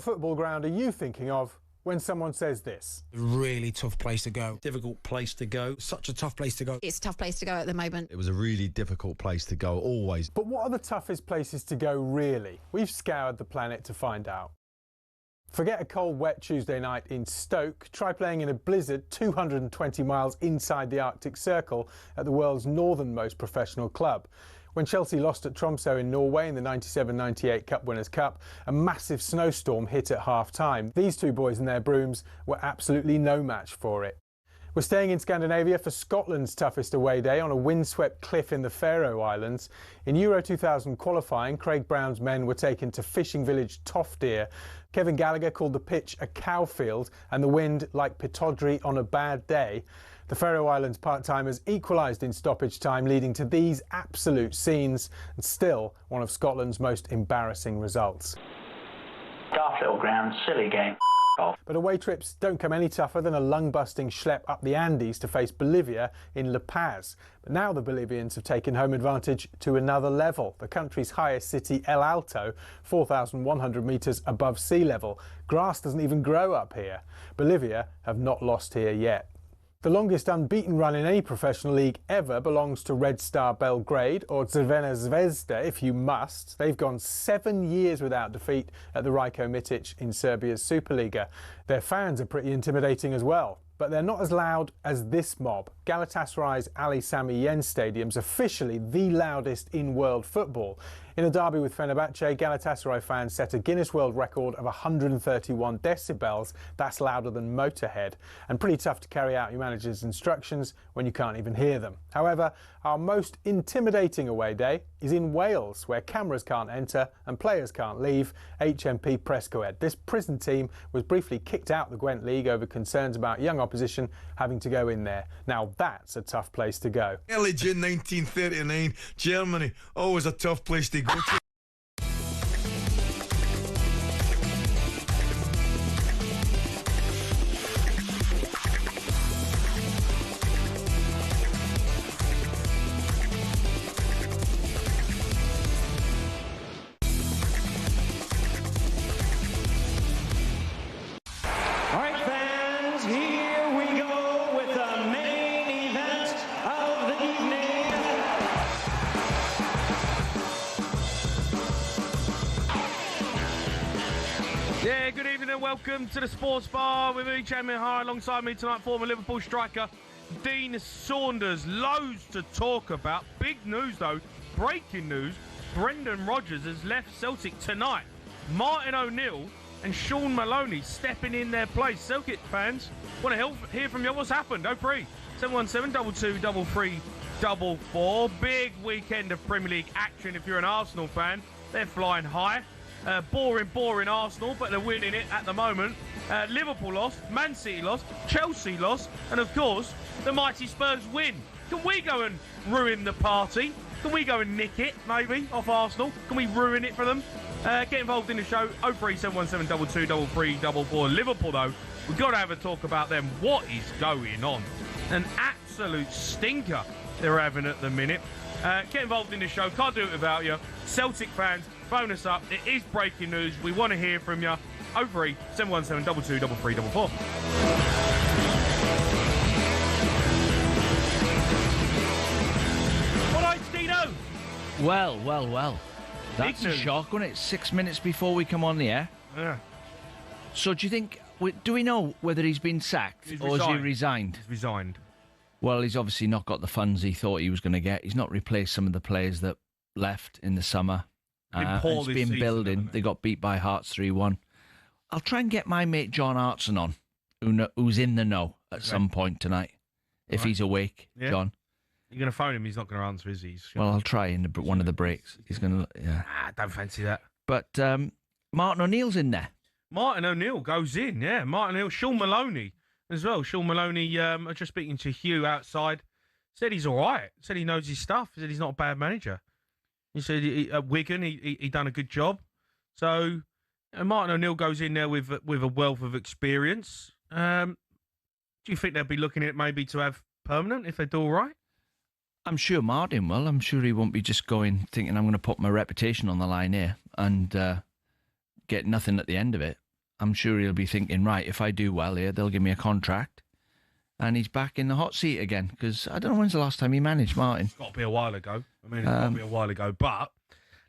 What football ground are you thinking of when someone says this? Really tough place to go. Difficult place to go. Such a tough place to go. It's a tough place to go at the moment. It was a really difficult place to go, always. But what are the toughest places to go, really? We've scoured the planet to find out. Forget a cold, wet Tuesday night in Stoke. Try playing in a blizzard 220 miles inside the Arctic Circle at the world's northernmost professional club. When Chelsea lost at Tromsø in Norway in the 97-98 Cup Winners' Cup, a massive snowstorm hit at half-time. These two boys and their brooms were absolutely no match for it. We're staying in Scandinavia for Scotland's toughest away day on a windswept cliff in the Faroe Islands. In Euro 2000 qualifying, Craig Brown's men were taken to fishing village Toftir. Kevin Gallagher called the pitch a cowfield and the wind like Pittodrie on a bad day. The Faroe Islands part-timers equalised in stoppage time, leading to these absolute scenes, and still one of Scotland's most embarrassing results. Daft little ground, silly game. But away trips don't come any tougher than a lung-busting schlep up the Andes to face Bolivia in La Paz. But now the Bolivians have taken home advantage to another level. The country's highest city, El Alto, 4,100 metres above sea level. Grass doesn't even grow up here. Bolivia have not lost here yet. The longest unbeaten run in any professional league ever belongs to Red Star Belgrade, or Crvena Zvezda if you must. They've gone 7 years without defeat at the Rajko Mitic in Serbia's Superliga. Their fans are pretty intimidating as well, but they're not as loud as this mob. Galatasaray's Ali Sami Yen Stadium's officially the loudest in world football. In a derby with Fenerbahce, Galatasaray fans set a Guinness World Record of 131 decibels. That's louder than Motorhead, and pretty tough to carry out your manager's instructions when you can't even hear them. However, our most intimidating away day is in Wales, where cameras can't enter and players can't leave. HMP Prescoed. This prison team was briefly kicked out the Gwent League over concerns about young opposition having to go in there. Now that's a tough place to go. Early June 1939, Germany, always a tough place to go to. Welcome to the Sports Bar with me, Jamie O'Hara. Alongside me tonight, former Liverpool striker Dean Saunders. Loads to talk about. Big news though, breaking news. Brendan Rodgers has left Celtic tonight. Martin O'Neill and Sean Maloney stepping in their place. Celtic fans want to hear from you. What's happened? 03 717 22 33 44. Big weekend of Premier League action if you're an Arsenal fan. They're flying high. Boring Arsenal, but they're winning it at the moment. Liverpool lost, Man City lost, Chelsea lost, and of course, the mighty Spurs win. Can we go and ruin the party? Can we go and nick it, maybe, off Arsenal? Can we ruin it for them? Get involved in the show, 03717 22 33 Liverpool, though, we've got to have a talk about them. What is going on? An absolute stinker they're having at the minute. Get involved in the show, can't do it without you. Celtic fans, phone us up. It is breaking news. We want to hear from you. 03717 22 33 All right, Dino. Well. That's a shock, wasn't it? 6 minutes before we come on the air. Yeah. So do you think, do we know whether he's been sacked or has he resigned? He's resigned. Well, he's obviously not got the funds he thought he was going to get. He's not replaced some of the players that left in the summer. It's been building. They got beat by Hearts 3-1. I'll try and get my mate John Hartson on, who's in the know at some point tonight, if he's awake, John. You're going to phone him, he's not going to answer, is he? Well, I'll try in one of the breaks. He's going to, yeah. Don't fancy that. But Martin O'Neill's in there. Martin O'Neill goes in, yeah. Martin O'Neill, Sean Maloney as well. Sean Maloney, just speaking to Hugh outside, said he's all right. Said he knows his stuff. Said he's not a bad manager. He said at Wigan, he done a good job. So Martin O'Neill goes in there with a wealth of experience. Do you think they'll be looking at maybe to have permanent if they do all right? I'm sure Martin will. I'm sure he won't be just thinking I'm going to put my reputation on the line here and get nothing at the end of it. I'm sure he'll be thinking, right, if I do well here, they'll give me a contract. And he's back in the hot seat again, because I don't know when's the last time he managed, Martin. It's got to be a while ago. It's got to be a while ago. But,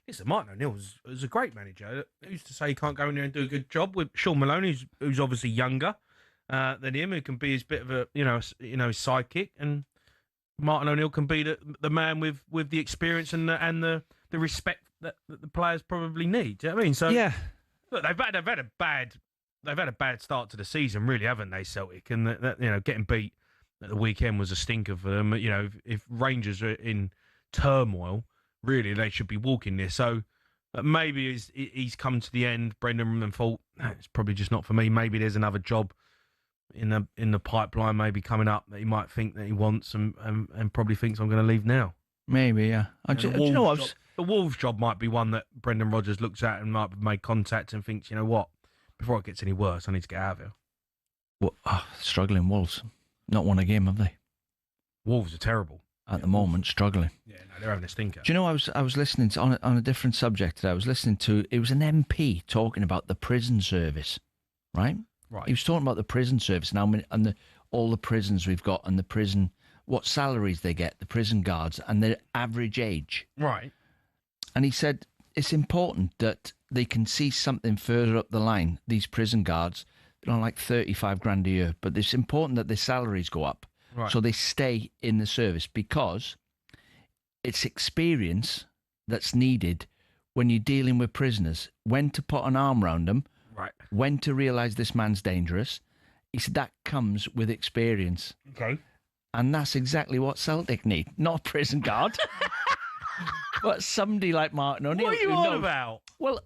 listen, Martin O'Neill was a great manager. He used to say he can't go in there and do a good job with Sean Maloney, who's obviously younger than him, who can be his bit of a, his sidekick. And Martin O'Neill can be the man with the experience and the respect that the players probably need. Do you know what I mean? So, yeah. Look, they've had a bad start to the season, really, haven't they, Celtic? And that getting beat at the weekend was a stinker for them. If Rangers are in turmoil, really, they should be walking this. So maybe he's come to the end. Brendan and thought it's probably just not for me. Maybe there's another job in the pipeline, maybe coming up that he might think that he wants, and probably thinks I'm going to leave now. Maybe, yeah. The Wolves job might be one that Brendan Rodgers looks at and might have made contact and thinks, you know what? Before it gets any worse, I need to get out of here. Well, struggling Wolves. Not won a game, have they? Wolves are terrible. At the moment, struggling. Yeah, no, they're having a stinker. Do you know, I was listening to, on a different subject today, I was listening to, it was an MP talking about the prison service, right? Right. He was talking about the prison service now and all the prisons we've got and the prison, what salaries they get, the prison guards, and their average age. Right. And he said it's important that they can see something further up the line, these prison guards, they're on like 35 grand a year, but it's important that their salaries go up. Right. So they stay in the service, because it's experience that's needed when you're dealing with prisoners, when to put an arm around them, right, when to realise this man's dangerous. He said that comes with experience. Okay. And that's exactly what Celtic need. Not a prison guard, but somebody like Martin O'Neill. What are you on about? Well,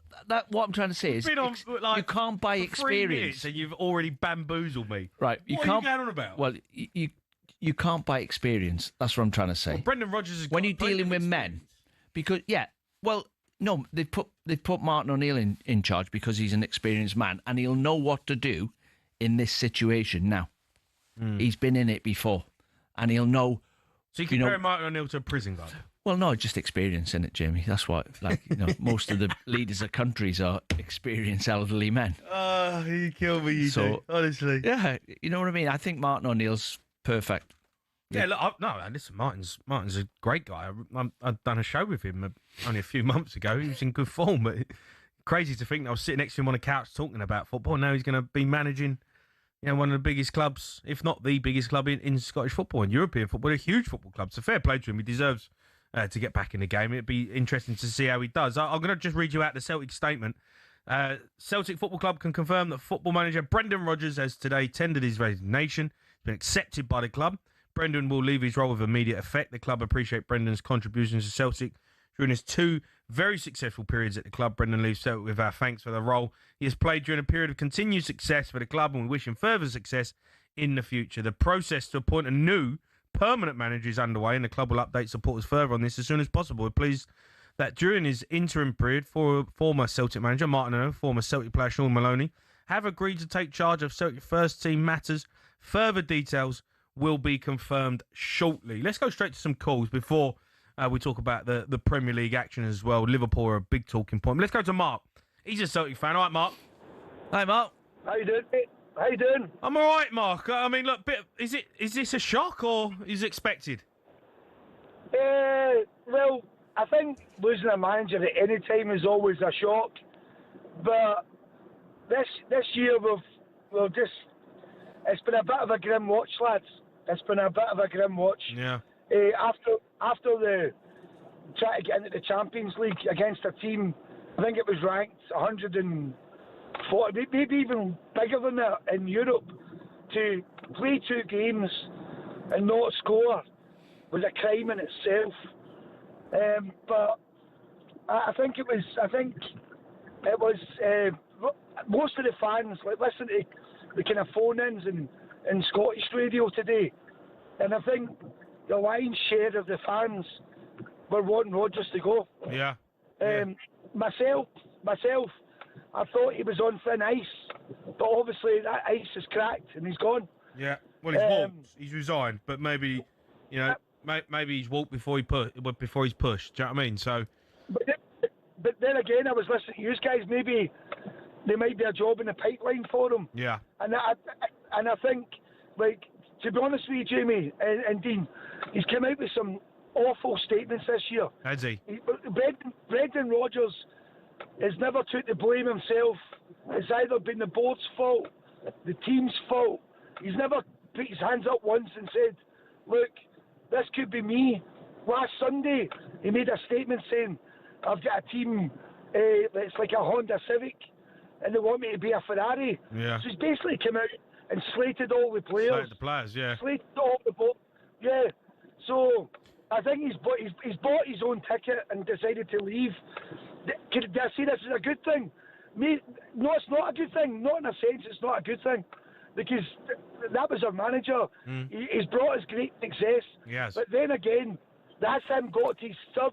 what I'm trying to say is you can't buy experience. 3 minutes and you've already bamboozled me. Right. What are you going on about? Well, you can't buy experience. That's what I'm trying to say. Well, Brendan Rodgers has when you're dealing with men, because no, they put Martin O'Neill in charge because he's an experienced man and he'll know what to do in this situation now. He's been in it before, and he'll know. So you compare Martin O'Neill to a prison guard? Well, no, just experience in it, Jamie. That's what, most of the leaders of countries are experienced elderly men. Oh, you kill me, you do, honestly. Yeah, you know what I mean? I think Martin O'Neill's perfect. Yeah, look, listen, Martin's a great guy. I've done a show with him only a few months ago. He was in good form, but crazy to think that I was sitting next to him on a couch talking about football. Now he's going to be managing, one of the biggest clubs, if not the biggest club in Scottish football and European football. A huge football club. So fair play to him. He deserves to get back in the game. It'd be interesting to see how he does. I'm going to just read you out the Celtic statement. Celtic Football Club can confirm that football manager Brendan Rodgers has today tendered his resignation. It's been accepted by the club. Brendan will leave his role with immediate effect. The club appreciate Brendan's contributions to Celtic during his 2 very successful periods at the club. Brendan leaves Celtic with our thanks for the role he has played during a period of continued success for the club, and we wish him further success in the future. The process to appoint a new permanent manager is underway, and the club will update supporters further on this as soon as possible. We're pleased that during his interim period, former Celtic manager Martin O'Neill, former Celtic player Sean Maloney, have agreed to take charge of Celtic first team matters. Further details will be confirmed shortly. Let's go straight to some calls before we talk about the Premier League action as well. Liverpool are a big talking point. Let's go to Mark. He's a Celtic fan. All right, Mark. Hi, Mark. How you doing? How you doing? I'm all right, Mark. I mean, look, is this a shock or is it expected? Well, I think losing a manager at any time is always a shock. But this year we've just, it's been a bit of a grim watch, lads. It's been a bit of a grim watch. Yeah. After the try to get into the Champions League against a team, I think it was ranked 140, maybe even bigger than that in Europe, to play 2 games and not score was a crime in itself. But I think it was most of the fans listen to the kind of phone-ins in Scottish radio today, and I think the lion's share of the fans were wanting Rodgers to go. Yeah. Myself, I thought he was on thin ice, but obviously that ice is cracked and he's gone. Yeah. Well, he's walked. He's resigned, but maybe maybe he's walked before he's pushed. Do you know what I mean? So. But then again, I was listening to you guys. Maybe there might be a job in the pipeline for him. Yeah. And I think, like, to be honest with you, Jamie and Dean, he's come out with some awful statements this year. Has he? Brendan Rodgers has never took the blame himself. It's either been the board's fault, the team's fault. He's never put his hands up once and said, look, this could be me. Last Sunday, he made a statement saying, I've got a team that's like a Honda Civic, and they want me to be a Ferrari. Yeah. So he's basically come out and slated all the players. Slated the players, yeah. Slated all the yeah. So I think he's bought his own ticket and decided to leave. Can I say this is a good thing? No, it's not a good thing. Not in a sense, it's not a good thing. Because that was our manager. He's brought us great success. Yes. But then again, that's him got to his third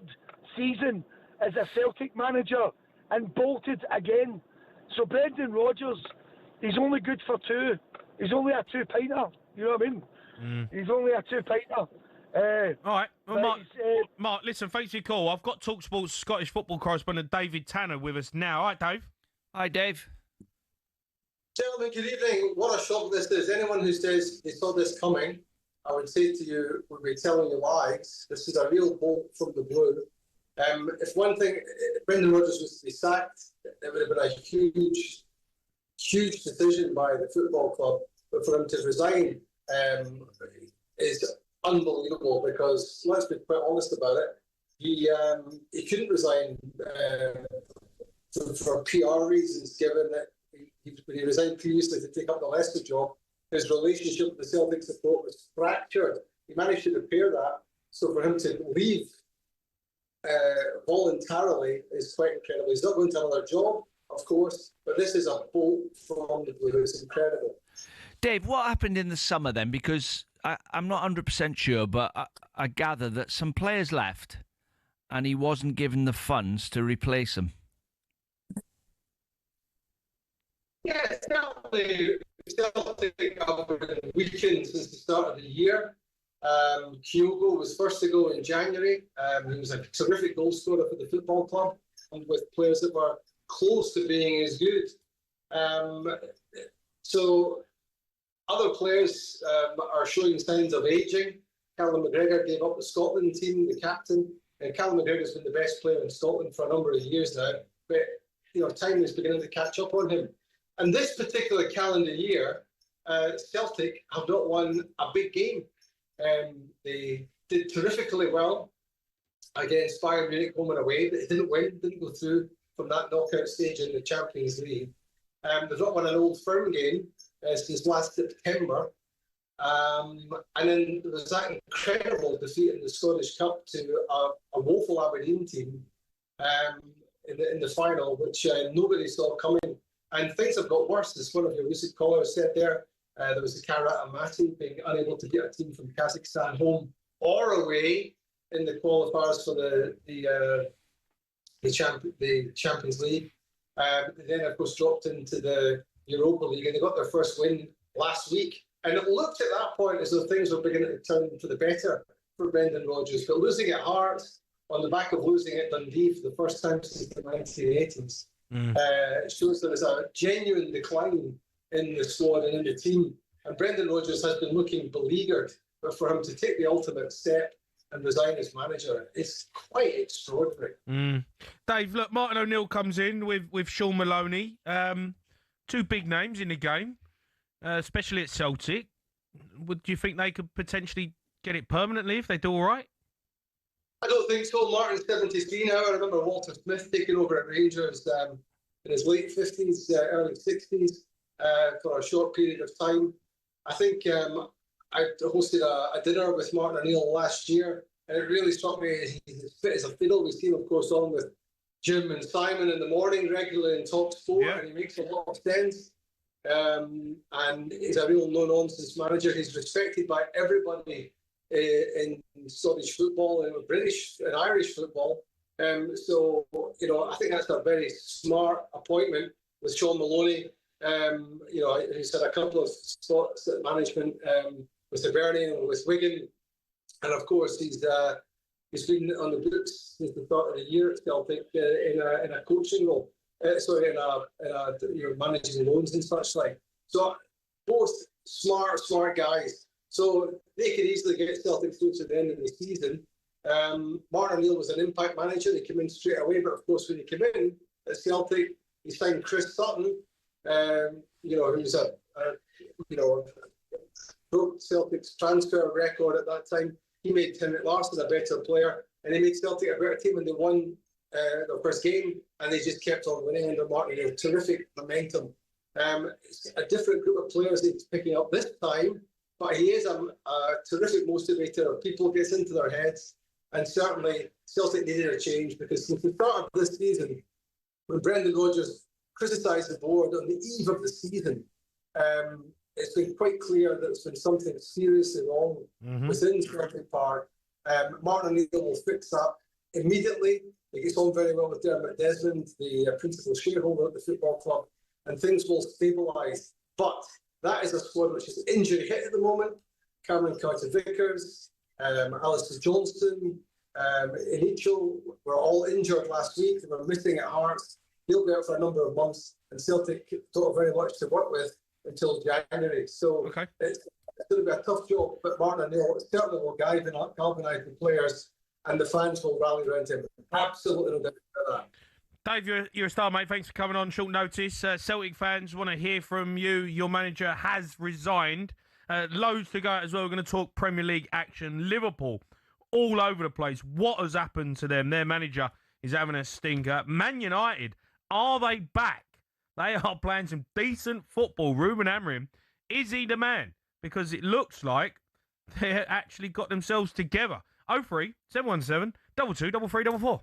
season as a Celtic manager and bolted again. So Brendan Rodgers, he's only good for two. He's only a two-pinter. You know what I mean? He's only a two-pinter. All right. Well, Mark, listen, thanks for your call. I've got talkSPORT's Scottish football correspondent David Tanner with us now. All right, Dave? Hi, Dave. Gentlemen, good evening. What a shock this is. Anyone who says they saw this coming, I would say to you, would be telling you lies. This is a real bolt from the blue. If one thing, if Brendan Rodgers was to be sacked, it would have been a huge decision by the football club. But for him to resign is unbelievable because, let's be quite honest about it, he couldn't resign for PR reasons, given that when he resigned previously to take up the Leicester job, his relationship with the Celtic support was fractured. He managed to repair that. So for him to leave voluntarily is quite incredible. He's not going to another job, of course, but this is a bolt from the blue. It's incredible. Dave, what happened in the summer then? Because I'm not 100% sure, but I gather that some players left and he wasn't given the funds to replace them. Yeah, Celtic have been weakened since the start of the year. Kyogo was first to go in January. He was a terrific goal scorer for the football club, and with players that were close to being as good. So other players are showing signs of ageing. Callum McGregor gave up the Scotland team, the captain, and Callum McGregor's been the best player in Scotland for a number of years now. But time is beginning to catch up on him. And this particular calendar year, Celtic have not won a big game. They did terrifically well against Bayern Munich home and away, but they didn't win, didn't go through from that knockout stage in the Champions League. They've not won an Old Firm game since last September. And then there was that incredible defeat in the Scottish Cup to a woeful Aberdeen team in the final, which nobody saw coming. And things have got worse, as one of your recent callers said there. There was the Karat Amati being unable to get a team from Kazakhstan home or away in the qualifiers for the Champions League. They then, of course, dropped into the Europa League, and they got their first win last week. And it looked at that point as though things were beginning to turn for the better for Brendan Rodgers. But losing at Hearts, on the back of losing at Dundee for the first time since the 1980s, shows there is a genuine decline in the squad and in the team. And Brendan Rodgers has been looking beleaguered, but for him to take the ultimate step and resign as manager, it's quite extraordinary. Dave, look, Martin O'Neill comes in with Sean Maloney. Two big names in the game, especially at Celtic. Do you think they could potentially get it permanently if they do all right? I don't think so. Martin's 73 now. I remember Walter Smith taking over at Rangers in his late 50s, early 60s for a short period of time. I think I hosted a dinner with Martin O'Neill last year, and it really struck me as he's fit as a fiddle. We see him, of course, on with Jim and Simon in the morning regularly in talkSPORT, and he makes a lot of sense. And he's a real no-nonsense manager. He's respected by everybody in Scottish football and British and Irish football. So, I think that's a very smart appointment with Sean Maloney. He's had a couple of spots at management with Hibernian and with Wigan. And of course, he's been on the books since the start of the year at Celtic in a coaching role. managing loans and such like. So both smart guys. So they could easily get Celtic through to the end of the season. Martin O'Neill was an impact manager. They came in straight away, but of course when he came in at Celtic, he signed Chris Sutton, who's broke Celtic's transfer record at that time. He made Henrik Larsson a better player, and he made Celtic a better team when they won their first game, and they just kept on winning under Martin O'Neill. Terrific momentum. It's a different group of players that he's picking up this time, but he is a terrific motivator. People gets into their heads, and certainly Celtic needed a change because since the start of this season, when Brendan Rodgers criticised the board on the eve of the season, it's been quite clear that there's been something seriously wrong within Celtic Park. Martin O'Neill will fix that immediately. He gets on very well with Dermot Desmond, the principal shareholder at the football club, and things will stabilise. But that is a squad which is injury hit at the moment. Cameron Carter-Vickers, Alistair Johnston, Inicho were all injured last week. They were missing at Hearts. He'll be out for a number of months, and Celtic don't have very much to work with until January. So it's going to be a tough job, but Martin O'Neill certainly will galvanise the players, and the fans will rally around him. Absolutely no doubt about that. Dave, you're a star, mate. Thanks for coming on short notice. Celtic fans want to hear from you. Your manager has resigned. Loads to go as well. We're going to talk Premier League action. Liverpool, all over the place. What has happened to them? Their manager is having a stinker. Man United, are they back? They are playing some decent football. Ruben Amorim, is he the man? Because it looks like they actually got themselves together. 03 717 22 3344.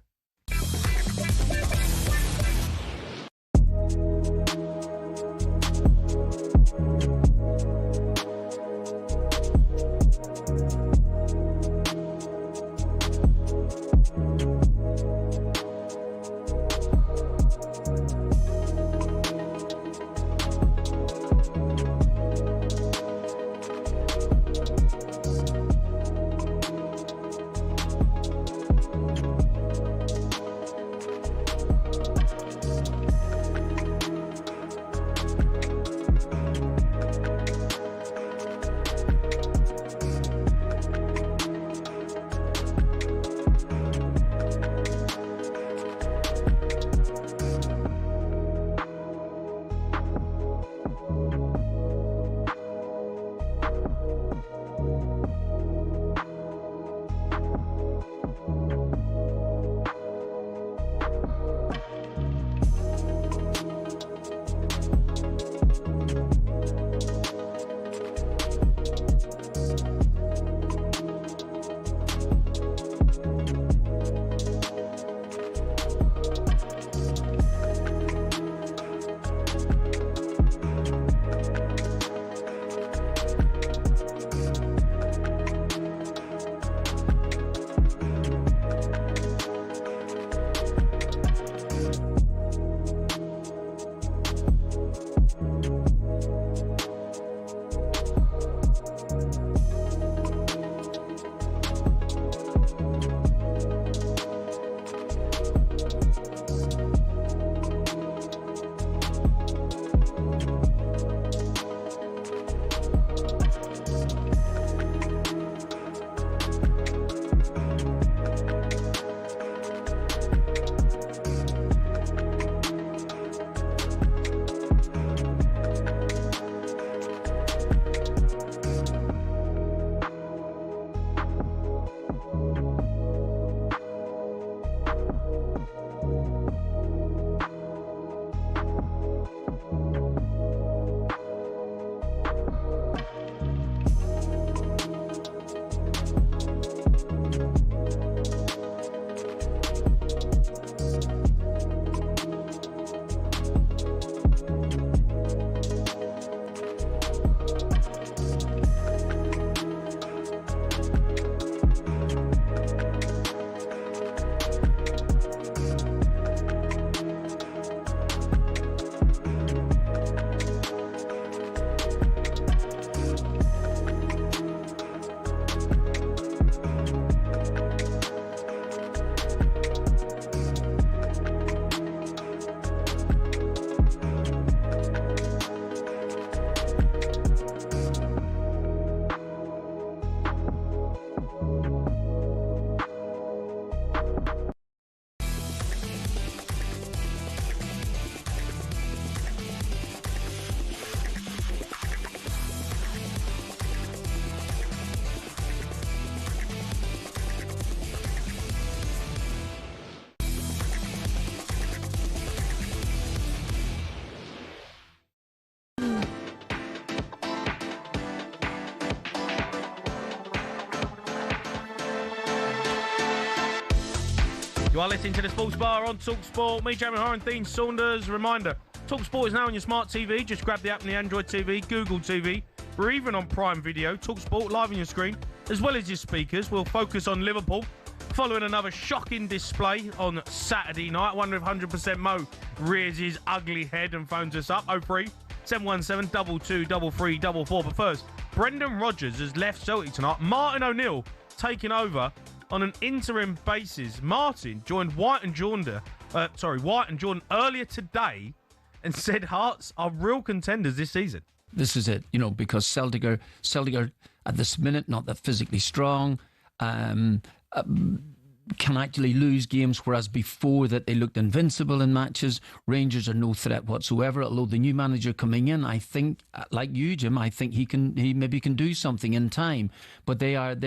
You are listening to the Sports Bar on talkSPORT. Me, Jamie O'Hara, and Dean Saunders. Reminder, talkSPORT is now on your smart TV. Just grab the app on the Android TV, Google TV. We're even on Prime Video. talkSPORT live on your screen, as well as your speakers. We'll focus on Liverpool, following another shocking display on Saturday night. I wonder if 100% Mo rears his ugly head and phones us up. 03 717 22 33 44. But first, Brendan Rodgers has left Celtic tonight. Martin O'Neill taking over on an interim basis. Martin joined White and Jordan earlier today and said Hearts are real contenders this season. This is it, because Celtic are at this minute not that physically strong, can actually lose games, whereas before that they looked invincible in matches. Rangers are no threat whatsoever, although the new manager coming in, I think, like you, Jim, I think he maybe can do something in time. But they are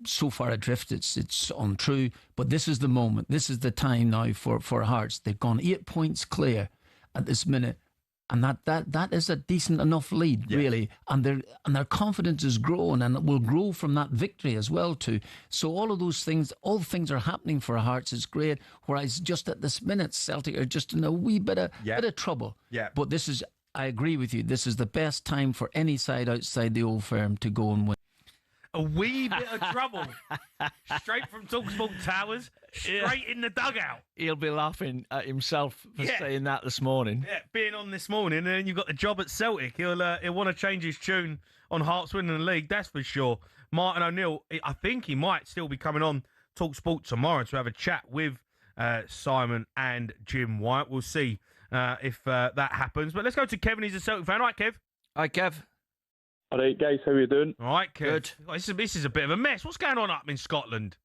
so far adrift, it's untrue. But this is the moment. This is the time now for Hearts. They've gone 8 points clear at this minute, and that is a decent enough lead, really. And their confidence is growing, and it will grow from that victory as well too. So all the things are happening for Hearts. It's great. Whereas just at this minute, Celtic are just in a wee bit of trouble. Yeah. But this is, I agree with you. This is the best time for any side outside the Old Firm to go and win. A wee bit of trouble. Straight from talkSPORT Towers, straight in the dugout. He'll be laughing at himself for saying that this morning. Yeah, being on this morning, and then you've got the job at Celtic. He'll want to change his tune on Hearts winning the league, that's for sure. Martin O'Neill, I think he might still be coming on talkSPORT tomorrow to have a chat with Simon and Jim White. We'll see if that happens. But let's go to Kevin. He's a Celtic fan. All right, Kev? Hi, Kev. All right, guys, how are you doing? All right, Kev. Good. This is a bit of a mess. What's going on up in Scotland?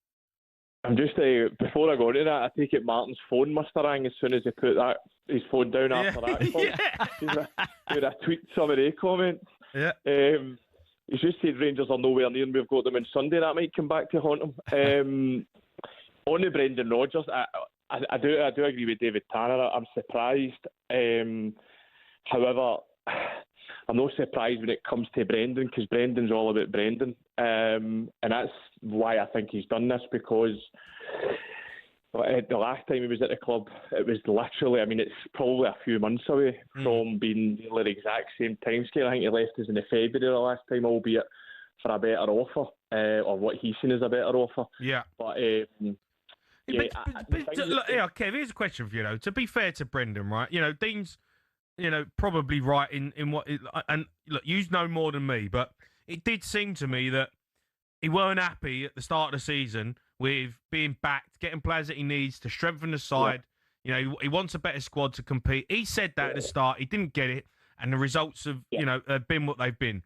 I'm just, before I go into that, I take it Martin's phone must have rang as soon as he put his phone down after that. Did I tweet some of the comments? Yeah. He's just said Rangers are nowhere near and we've got them on Sunday. That might come back to haunt him. On the Brendan Rodgers, I do agree with David Tanner. I'm surprised. However, I'm not surprised when it comes to Brendan, because Brendan's all about Brendan. And that's why I think he's done this, because the last time he was at the club, it was literally, it's probably a few months away from being the exact same timescale. I think he left us in the February the last time, albeit for a better offer, or what he's seen as a better offer. Yeah. But, Kev, here's a question for you, To be fair to Brendan, right? Dean's probably right in what... And look, you know more than me, but it did seem to me that he weren't happy at the start of the season with being backed, getting players that he needs to strengthen the side. Yeah. He wants a better squad to compete. He said that at the start. He didn't get it, and the results have, have been what they've been.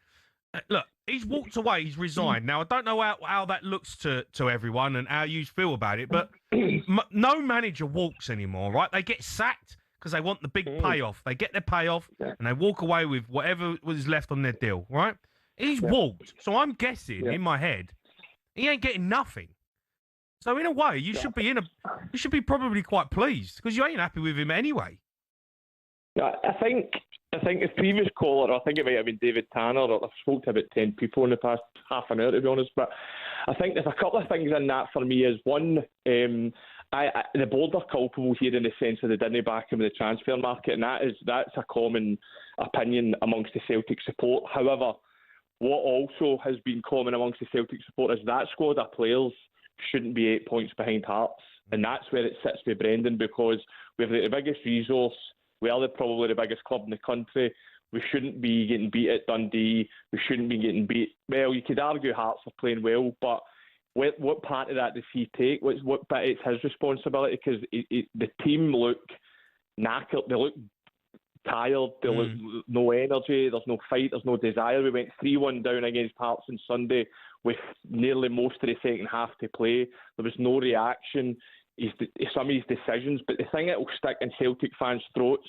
Look, he's walked away. He's resigned. Now, I don't know how that looks to everyone and how you feel about it, but no manager walks anymore, right? They get sacked because they want the big payoff. They get their payoff and they walk away with whatever was left on their deal, right? He's walked. So I'm guessing in my head, he ain't getting nothing. So in a way, you should be probably quite pleased because you ain't happy with him anyway. Yeah, I think the previous caller, I think it might have been David Tanner, I've spoke to about 10 people in the past half an hour, to be honest, but I think there's a couple of things in that for me. Is one, the board are culpable here in the sense that they didn't back him in the transfer market, and that's a common opinion amongst the Celtic support. However, what also has been common amongst the Celtic support is that squad of players shouldn't be 8 points behind Hearts, and that's where it sits with Brendan, because we've got the biggest resource. We are probably the biggest club in the country. We shouldn't be getting beat at Dundee. We shouldn't be getting beat. Well, you could argue Hearts are playing well, but what part of that does he take? What bit it's his responsibility? Because the team look knackered. They look tired. They look no energy. There's no fight. There's no desire. We went 3-1 down against Hearts on Sunday with nearly most of the second half to play. There was no reaction. Some of his decisions, but the thing that will stick in Celtic fans' throats,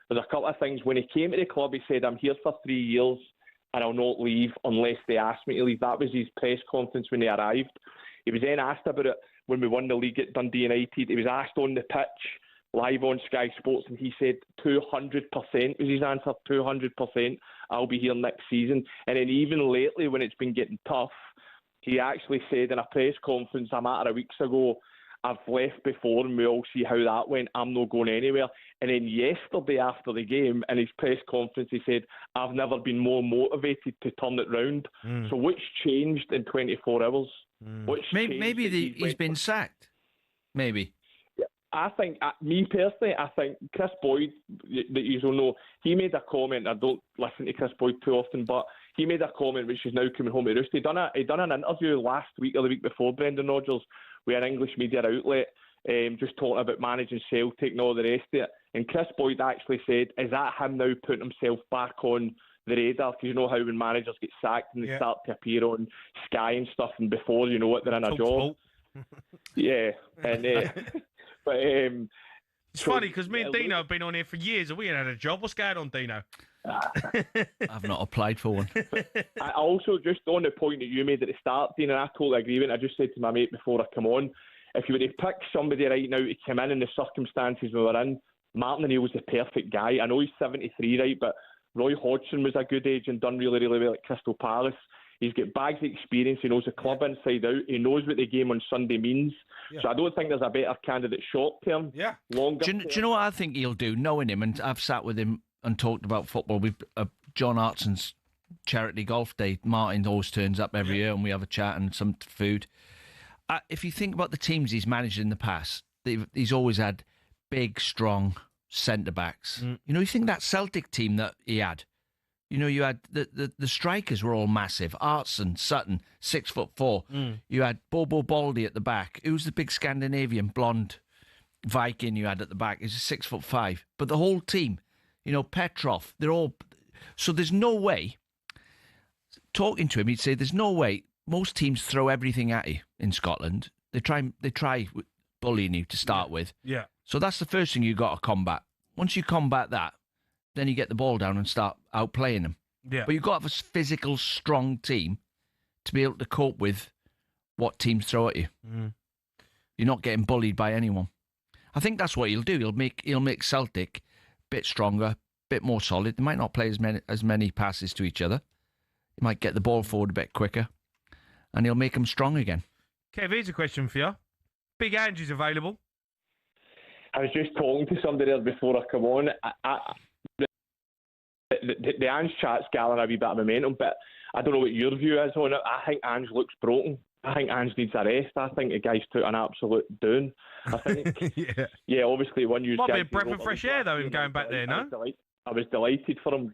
there's a couple of things. When he came to the club, he said, "I'm here for 3 years and I'll not leave unless they ask me to leave." That was his press conference when he arrived. He was then asked about it when we won the league at Dundee United. He was asked on the pitch, live on Sky Sports, and he said 200% was his answer, 200%, I'll be here next season. And then even lately, when it's been getting tough, he actually said in a press conference a matter of weeks ago, I've left before and we all see how that went. I'm not going anywhere. And then yesterday after the game, in his press conference, he said, I've never been more motivated to turn it round. So what's changed in 24 hours? Maybe he's been sacked. Maybe. I think, me personally, I think Chris Boyd, that you all know, he made a comment. I don't listen to Chris Boyd too often, but he made a comment which is now coming home to roost. He done an interview last week or the week before, Brendan Rodgers, with an English media outlet, just talking about managing Celtic and all the rest of it. And Chris Boyd actually said, is that him now putting himself back on the radar? Because you know how when managers get sacked and they start to appear on Sky and stuff, and before you know it, they're in a job. Yeah, and but it's funny because me and Dino have been on here for years and we ain't had a job. What's going on, Dino? I've not applied for one. I also, just on the point that you made at the start, Dean, and I totally agree with it. I just said to my mate before I come on, if you were to pick somebody right now to come in the circumstances we were in, Martin O'Neill was the perfect guy. I know he's 73, right, but Roy Hodgson was a good age and done really, really well at Crystal Palace. He's got bags of experience. He knows the club inside out. He knows what the game on Sunday means. So I don't think there's a better candidate short term. Longer term. Do you know what I think he'll do? Knowing him, and I've sat with him and talked about football. With John Hartson's charity golf day, Martin always turns up every year and we have a chat and some food. If you think about the teams he's managed in the past, he's always had big, strong centre-backs. You know, you think that Celtic team that he had, you know, you had the strikers were all massive. Hartson, Sutton, 6'4". You had Bobo Baldi at the back. Who's the big Scandinavian blonde Viking you had at the back? He's 6'5". But the whole team, you know, Petrov, they're all... So there's no way, talking to him, he'd say, there's no way, most teams throw everything at you in Scotland. They try bullying you to start with. Yeah. So that's the first thing you got to combat. Once you combat that, then you get the ball down and start outplaying them. Yeah. But you've got to have a physical, strong team to be able to cope with what teams throw at you. You're not getting bullied by anyone. I think that's what he'll do. He'll make Celtic a bit stronger, a bit more solid. They might not play as many passes to each other. He might get the ball forward a bit quicker, and he'll make them strong again. Kev, here's a question for you. Big Angie's available. I was just talking to somebody there before I come on. The Ange chat's gathering a wee bit of momentum, but I don't know what your view is on it. I think Ange looks broken. I think Ange needs a rest. I think the guy's took an absolute down. I think, yeah, obviously one you might be a breath of fresh air though, him going back there. No, I was delighted for him.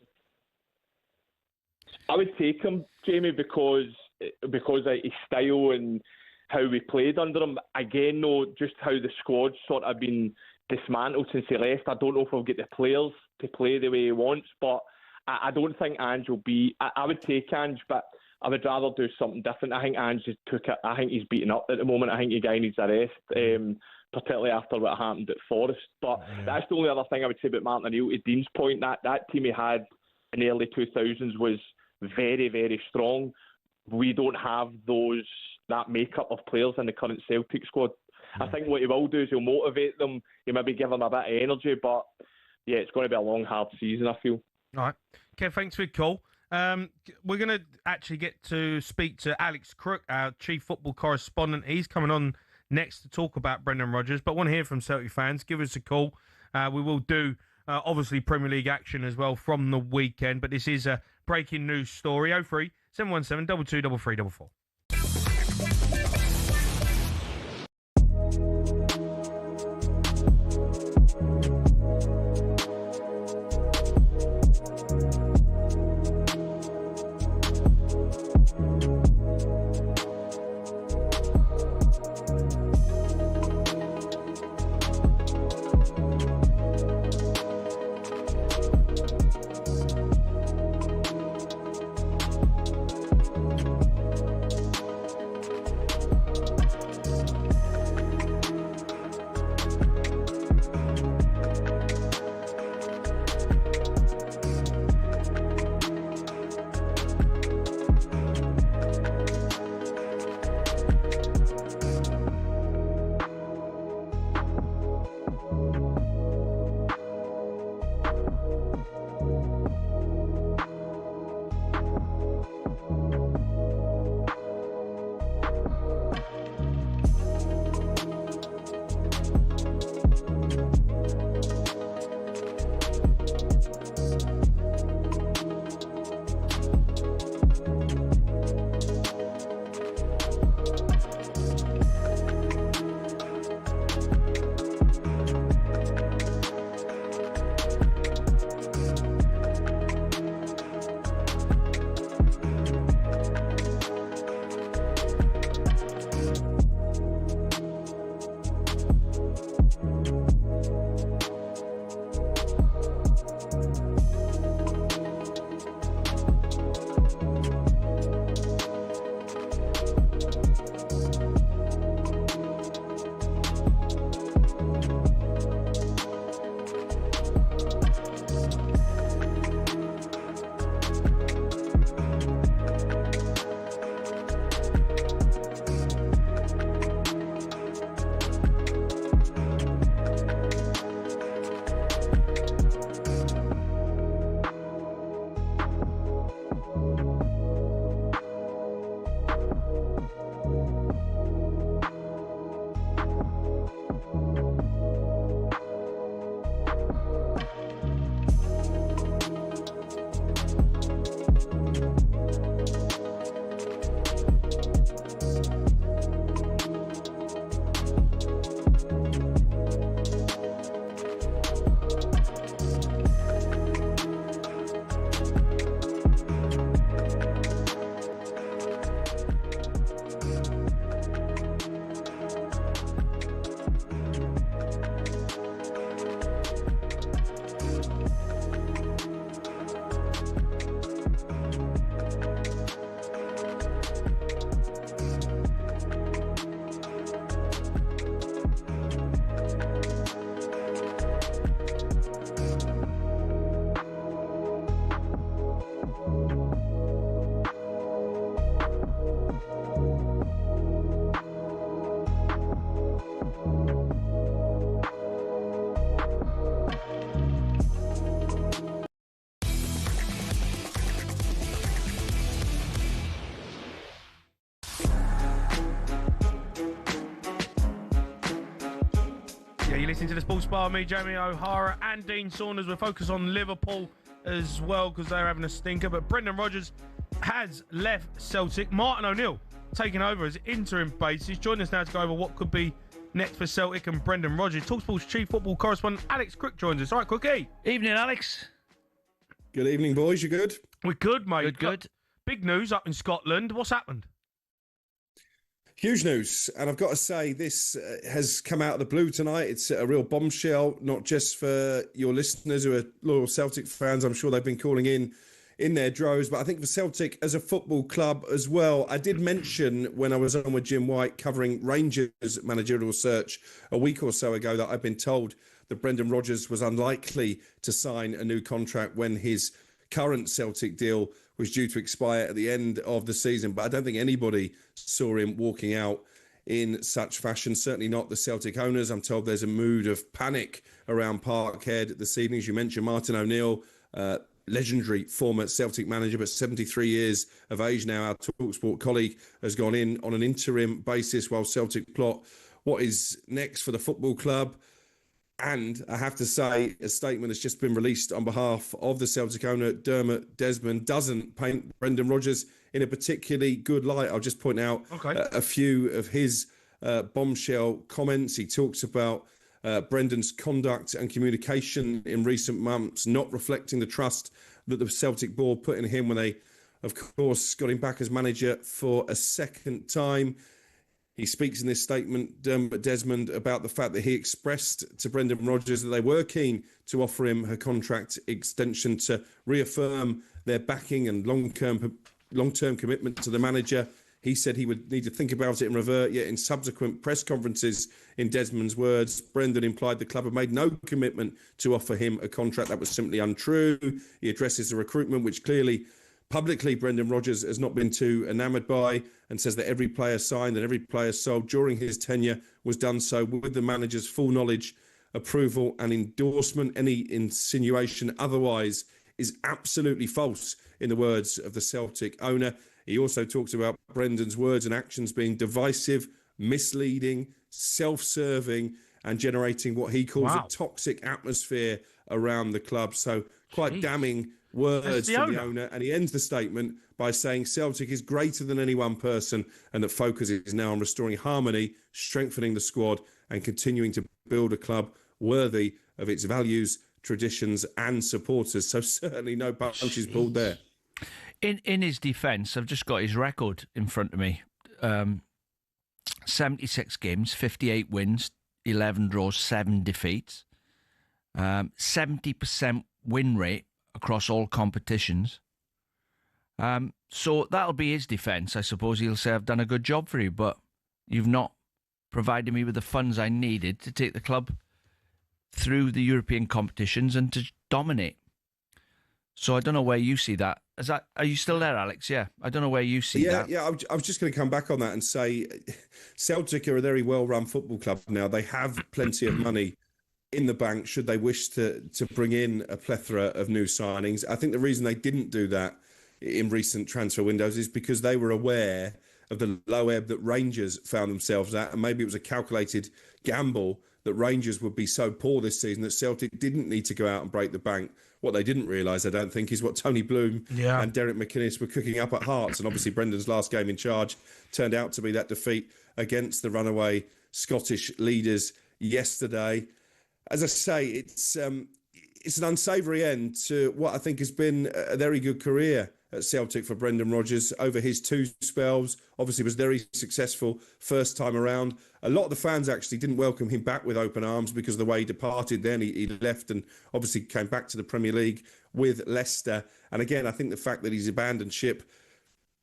I would take him, Jamie, because of his style and how we played under him. Again, though, just how the squad's sort of been dismantled since he left. I don't know if we'll get the players to play the way he wants, but I don't think Ange will be... I would take Ange, but I would rather do something different. I think Ange just took it. I think he's beaten up at the moment. I think the guy needs a rest, particularly after what happened at Forest. But that's the only other thing I would say about Martin O'Neill. To Dean's point, that team he had in the early 2000s was very, very strong. We don't have that makeup of players in the current Celtic squad. I think what he will do is he'll motivate them. He'll maybe give them a bit of energy, but yeah, it's going to be a long, hard season, I feel. All right. Kev, thanks for your call. We're going to actually get to speak to Alex Crook, our chief football correspondent. He's coming on next to talk about Brendan Rodgers, but I want to hear from Celtic fans. Give us a call. We will do, obviously, Premier League action as well from the weekend, but this is a breaking news story. 03 717 22 3344. Yeah, you're listening to the Sports Bar, me, Jamie O'Hara, and Dean Saunders. We're focused on Liverpool as well because they're having a stinker. But Brendan Rodgers has left Celtic. Martin O'Neill taking over as interim basis. Join us now to go over what could be next for Celtic and Brendan Rodgers. talkSPORT's chief football correspondent Alex Crook joins us. All right, Crookie. Evening, Alex. Good evening, boys. You good? We're good, mate. Good. Big news up in Scotland. What's happened? Huge news. And I've got to say, this has come out of the blue tonight. It's a real bombshell, not just for your listeners who are loyal Celtic fans. I'm sure they've been calling in their droves, but I think for Celtic as a football club as well. I did mention when I was on with Jim White covering Rangers managerial search a week or so ago that I've been told that Brendan Rodgers was unlikely to sign a new contract when his current Celtic deal was due to expire at the end of the season. But I don't think anybody saw him walking out in such fashion, certainly not the Celtic owners. I'm told there's a mood of panic around Parkhead this evening. As you mentioned, Martin O'Neill, legendary former Celtic manager, but 73 years of age now. Our talkSPORT colleague has gone in on an interim basis while Celtic plot what is next for the football club. And I have to say, a statement has just been released on behalf of the Celtic owner, Dermot Desmond, doesn't paint Brendan Rodgers in a particularly good light. I'll just point out a few of his bombshell comments. He talks about Brendan's conduct and communication in recent months not reflecting the trust that the Celtic board put in him when they, of course, got him back as manager for a second time. He speaks in this statement, Dermot Desmond, about the fact that he expressed to Brendan Rodgers that they were keen to offer him a contract extension to reaffirm their backing and long-term commitment to the manager. He said he would need to think about it and revert, yet in subsequent press conferences, in Desmond's words, Brendan implied the club had made no commitment to offer him a contract. That was simply untrue. He addresses the recruitment, which clearly publicly, Brendan Rodgers has not been too enamoured by, and says that every player signed and every player sold during his tenure was done so with the manager's full knowledge, approval and endorsement. Any insinuation otherwise is absolutely false, in the words of the Celtic owner. He also talks about Brendan's words and actions being divisive, misleading, self-serving and generating what he calls a toxic atmosphere around the club. So quite damning words from the owner. And he ends the statement by saying Celtic is greater than any one person and that focus is now on restoring harmony, strengthening the squad and continuing to build a club worthy of its values, traditions and supporters. So certainly no punches pulled there. In his defence, I've just got his record in front of me. 76 games, 58 wins, 11 draws, 7 defeats. 70% win rate across all competitions. So that'll be his defence. I suppose he'll say, I've done a good job for you, but you've not provided me with the funds I needed to take the club through the European competitions and to dominate. So I don't know where you see that. Are you still there, Alex? Yeah. I don't know where you see that. Yeah, I was just going to come back on that and say Celtic are a very well-run football club now. They have plenty of money in the bank should they wish to bring in a plethora of new signings. I think the reason they didn't do that in recent transfer windows is because they were aware of the low ebb that Rangers found themselves at, and maybe it was a calculated gamble that Rangers would be so poor this season that Celtic didn't need to go out and break the bank. What they didn't realise, I don't think, is what Tony Bloom and Derek McInnes were cooking up at Haaaaas. And obviously Brendan's last game in charge turned out to be that defeat against the runaway Scottish leaders yesterday. As I say, it's an unsavoury end to what I think has been a very good career at Celtic for Brendan Rodgers over his 2 spells. Obviously was very successful first time around. A lot of the fans actually didn't welcome him back with open arms because of the way he departed then. He left and obviously came back to the Premier League with Leicester. And again, I think the fact that he's abandoned ship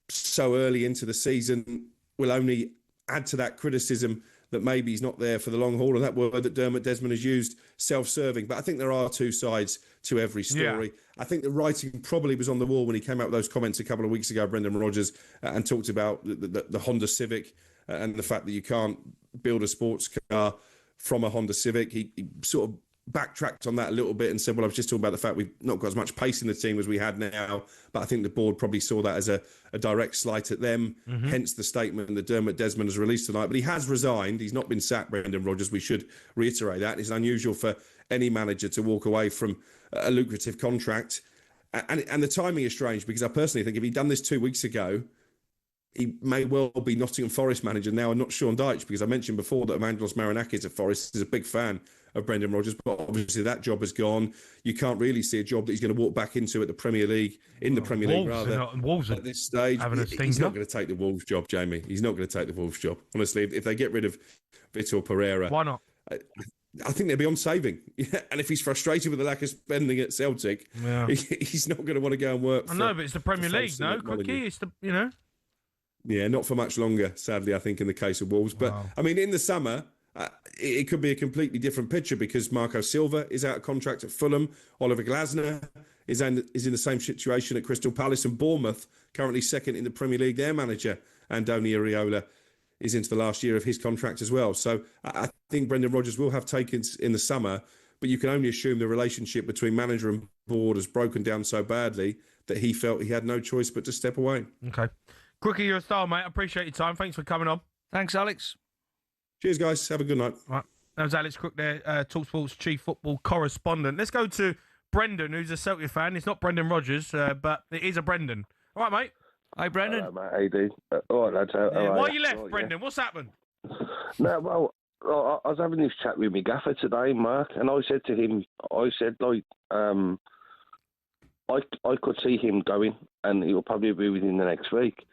so early into the season will only add to that criticism that maybe he's not there for the long haul, and that word that Dermot Desmond has used, self-serving. But I think there are 2 sides to every story. Yeah. I think the writing probably was on the wall when he came out with those comments a couple of weeks ago, Brendan Rodgers, and talked about the Honda Civic and the fact that you can't build a sports car from a Honda Civic. He sort of backtracked on that a little bit and said, well, I was just talking about the fact we've not got as much pace in the team as we had now, but I think the board probably saw that as a direct slight at them, hence the statement that Dermot Desmond has released tonight. But he has resigned. He's not been sacked, Brendan Rodgers. We should reiterate that. It's unusual for any manager to walk away from a lucrative contract. And the timing is strange, because I personally think if he'd done this 2 weeks ago, he may well be Nottingham Forest manager now and not Sean Dyche, because I mentioned before that Evangelos Marinakis at Forest is a big fan of Brendan Rodgers, but obviously that job has gone. You can't really see a job that he's going to walk back into at the Premier League, Wolves at this stage. He's not going to take the Wolves job, Jamie. He's not going to take the Wolves job. Honestly, if they get rid of Vitor Pereira... Why not? I think they'll be on saving. And if he's frustrated with the lack of spending at Celtic, he's not going to want to go and work I know, but it's the Premier League, no? Cookie, it's the, Yeah, not for much longer, sadly, I think, in the case of Wolves. But, I mean, in the summer... it could be a completely different picture, because Marco Silva is out of contract at Fulham. Oliver Glasner is in the same situation at Crystal Palace, and Bournemouth, currently second in the Premier League, their manager, Andoni Iraola, is into the last year of his contract as well. So I think Brendan Rodgers will have takens in the summer, but you can only assume the relationship between manager and board has broken down so badly that he felt he had no choice but to step away. Okay. Crookie, you're a star, mate. I appreciate your time. Thanks for coming on. Thanks, Alex. Cheers, guys. Have a good night. Right. That was Alex Crook there, talkSPORT's chief football correspondent. Let's go to Brendan, who's a Celtic fan. It's not Brendan Rodgers, but it is a Brendan. All right, mate. Hi, Brendan. Hello, mate. How you doing? All right, lads. Why you left, Brendan? What's happened? No, well, I was having this chat with my gaffer today, Mark, and I said to him, I could see him going, and he'll probably be within the next week.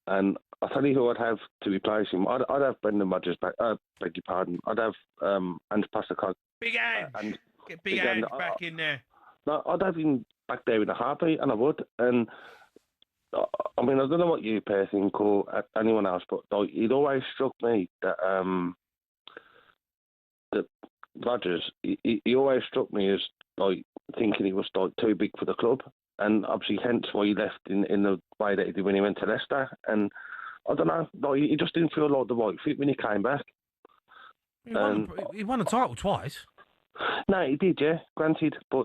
And I'll tell you who I'd have to replace him. I'd have Brendan Rodgers back. Beg your pardon. I'd have Ange Postecoglou. Big Ange. Get Big Ange back in there. No, I'd have him back there in a heartbeat, and I would. And I mean, I don't know what you pair think or anyone else, but it always struck me that that Rodgers. He always struck me as thinking he was too big for the club. And obviously, hence why he left in the way that he did when he went to Leicester. And I don't know, he just didn't feel like the right fit when he came back. He won a title twice. No, he did, yeah, granted. But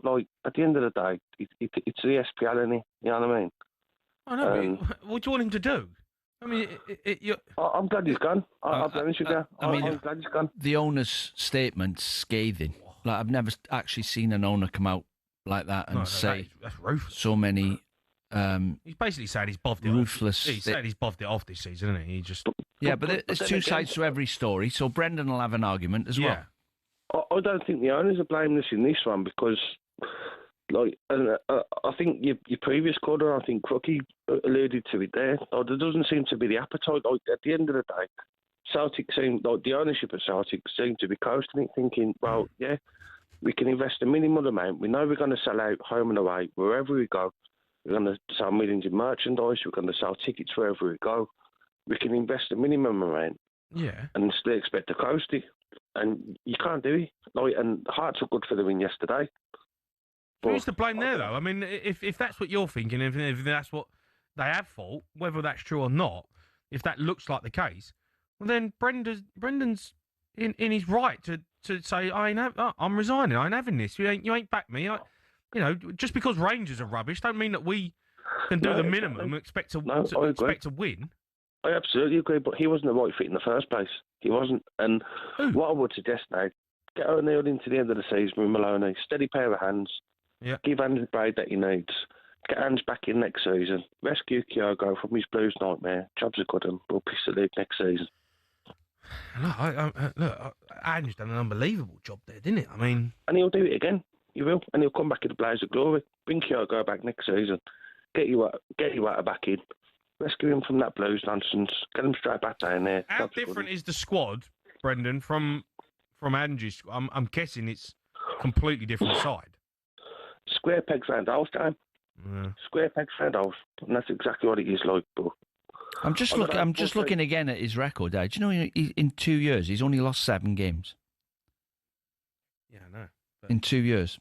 at the end of the day, it's the SPL, isn't he? You know what I mean? I know. What do you want him to do? I mean, I'm glad he's gone. I'll be honest with you. I'm glad he's gone. The owner's statement's scathing. Like, I've never actually seen an owner come out like that and say that's ruthless. So many. He's basically saying he's boffed it. Ruthless. He said he's boffed it off this season, isn't he? He just but there's two sides to every story. So Brendan will have an argument as well. I don't think the owners are blameless in this one, because, I think your previous caller, I think Crookie alluded to it there. There doesn't seem to be the appetite. At the end of the day, Celtic the ownership of Celtic seemed to be coasting it, thinking, well, yeah, we can invest a minimal amount. We know we're going to sell out home and away wherever we go. We're going to sell millions in merchandise. We're going to sell tickets wherever we go. We can invest a minimum amount, and still expect to coast it. And you can't do it. And Hearts were good for the win yesterday. Who's to blame there, though? I mean, if that's what you're thinking, if that's what they have thought, whether that's true or not, if that looks like the case, well, then Brendan's in his right to say, I'm resigning. I ain't having this. You ain't back me. Just because Rangers are rubbish, don't mean that we can do the minimum and expect to win. I absolutely agree, but he wasn't the right fit in the first place. He wasn't. And what I would suggest now, get O'Neill into the end of the season with Maloney, steady pair of hands, give Ange the break that he needs, get Ange back in next season, rescue Kyogo from his Blues nightmare, jobs are good, and we'll piss the league next season. Look, Ange's done an unbelievable job there, didn't it? I mean... And he'll do it again. He will. And he'll come back in the blaze of glory. Bring Kyogo back next season. Get you out back in. Rescue him from that Blues nonsense. Get him straight back down there. How different is the squad, Brendan, from Ange's? I'm guessing it's completely different side. Square pegs round holes time. Square pegs round holes. And that's exactly what it is like, but... I'm just looking again at his record. Do you know in 2 years he's only lost 7 games? Yeah, I know. In 2 years.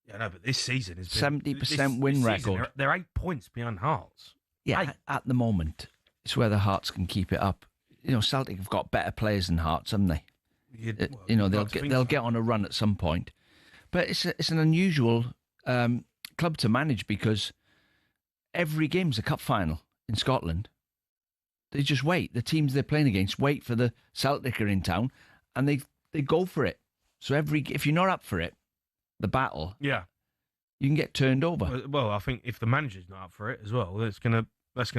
Yeah, no, but this season is 70% win record. They're 8 points behind Hearts. Yeah, at the moment, it's whether Hearts can keep it up. Celtic have got better players than Hearts, haven't they? They'll get on a run at some point. But it's an unusual club to manage because every game's a cup final in Scotland. They just wait. The teams they're playing against wait for the Celtic are in town, and they go for it. So if you're not up for it, the battle, you can get turned over. Well, I think if the manager's not up for it as well, that's gonna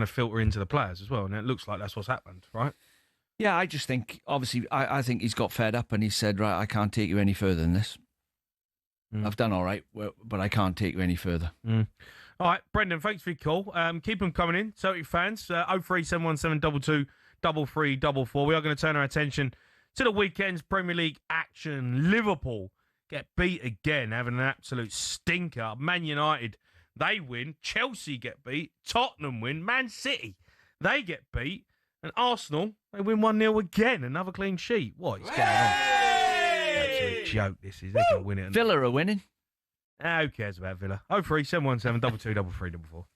filter into the players as well, and it looks like that's what's happened, right? Yeah, I just think, obviously, I think he's got fed up and he said, right, I can't take you any further than this. I've done all right, but I can't take you any further. All right, Brendan, thanks for your call. Keep them coming in, Celtic fans. 03717 22 3344. We are going to turn our attention to the weekend's Premier League action. Liverpool get beat again, having an absolute stinker. Man United, they win. Chelsea get beat. Tottenham win. Man City, they get beat. And Arsenal, they win 1-0 again. Another clean sheet. What is going on? Absolute joke, this is. They're going to win it. Villa are winning. Who cares about Villa? 03717 22 3344.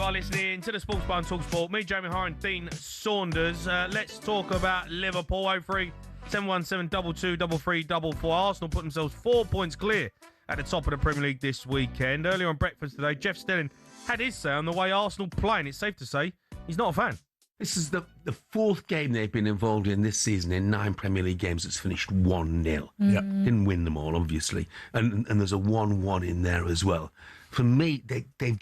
are listening to the Sports Bar on talkSPORT. Me, Jamie O'Hara, and Dean Saunders. Let's talk about Liverpool. 03 717 22 33 44. Arsenal put themselves 4 points clear at the top of the Premier League this weekend. Earlier on breakfast today, Jeff Stelling had his say on the way Arsenal play, and it's safe to say he's not a fan. This is the fourth game they've been involved in this season in 9 Premier League games. It's finished 1-0. Yep. Didn't win them all, obviously. And there's a 1-1 in there as well. For me, they've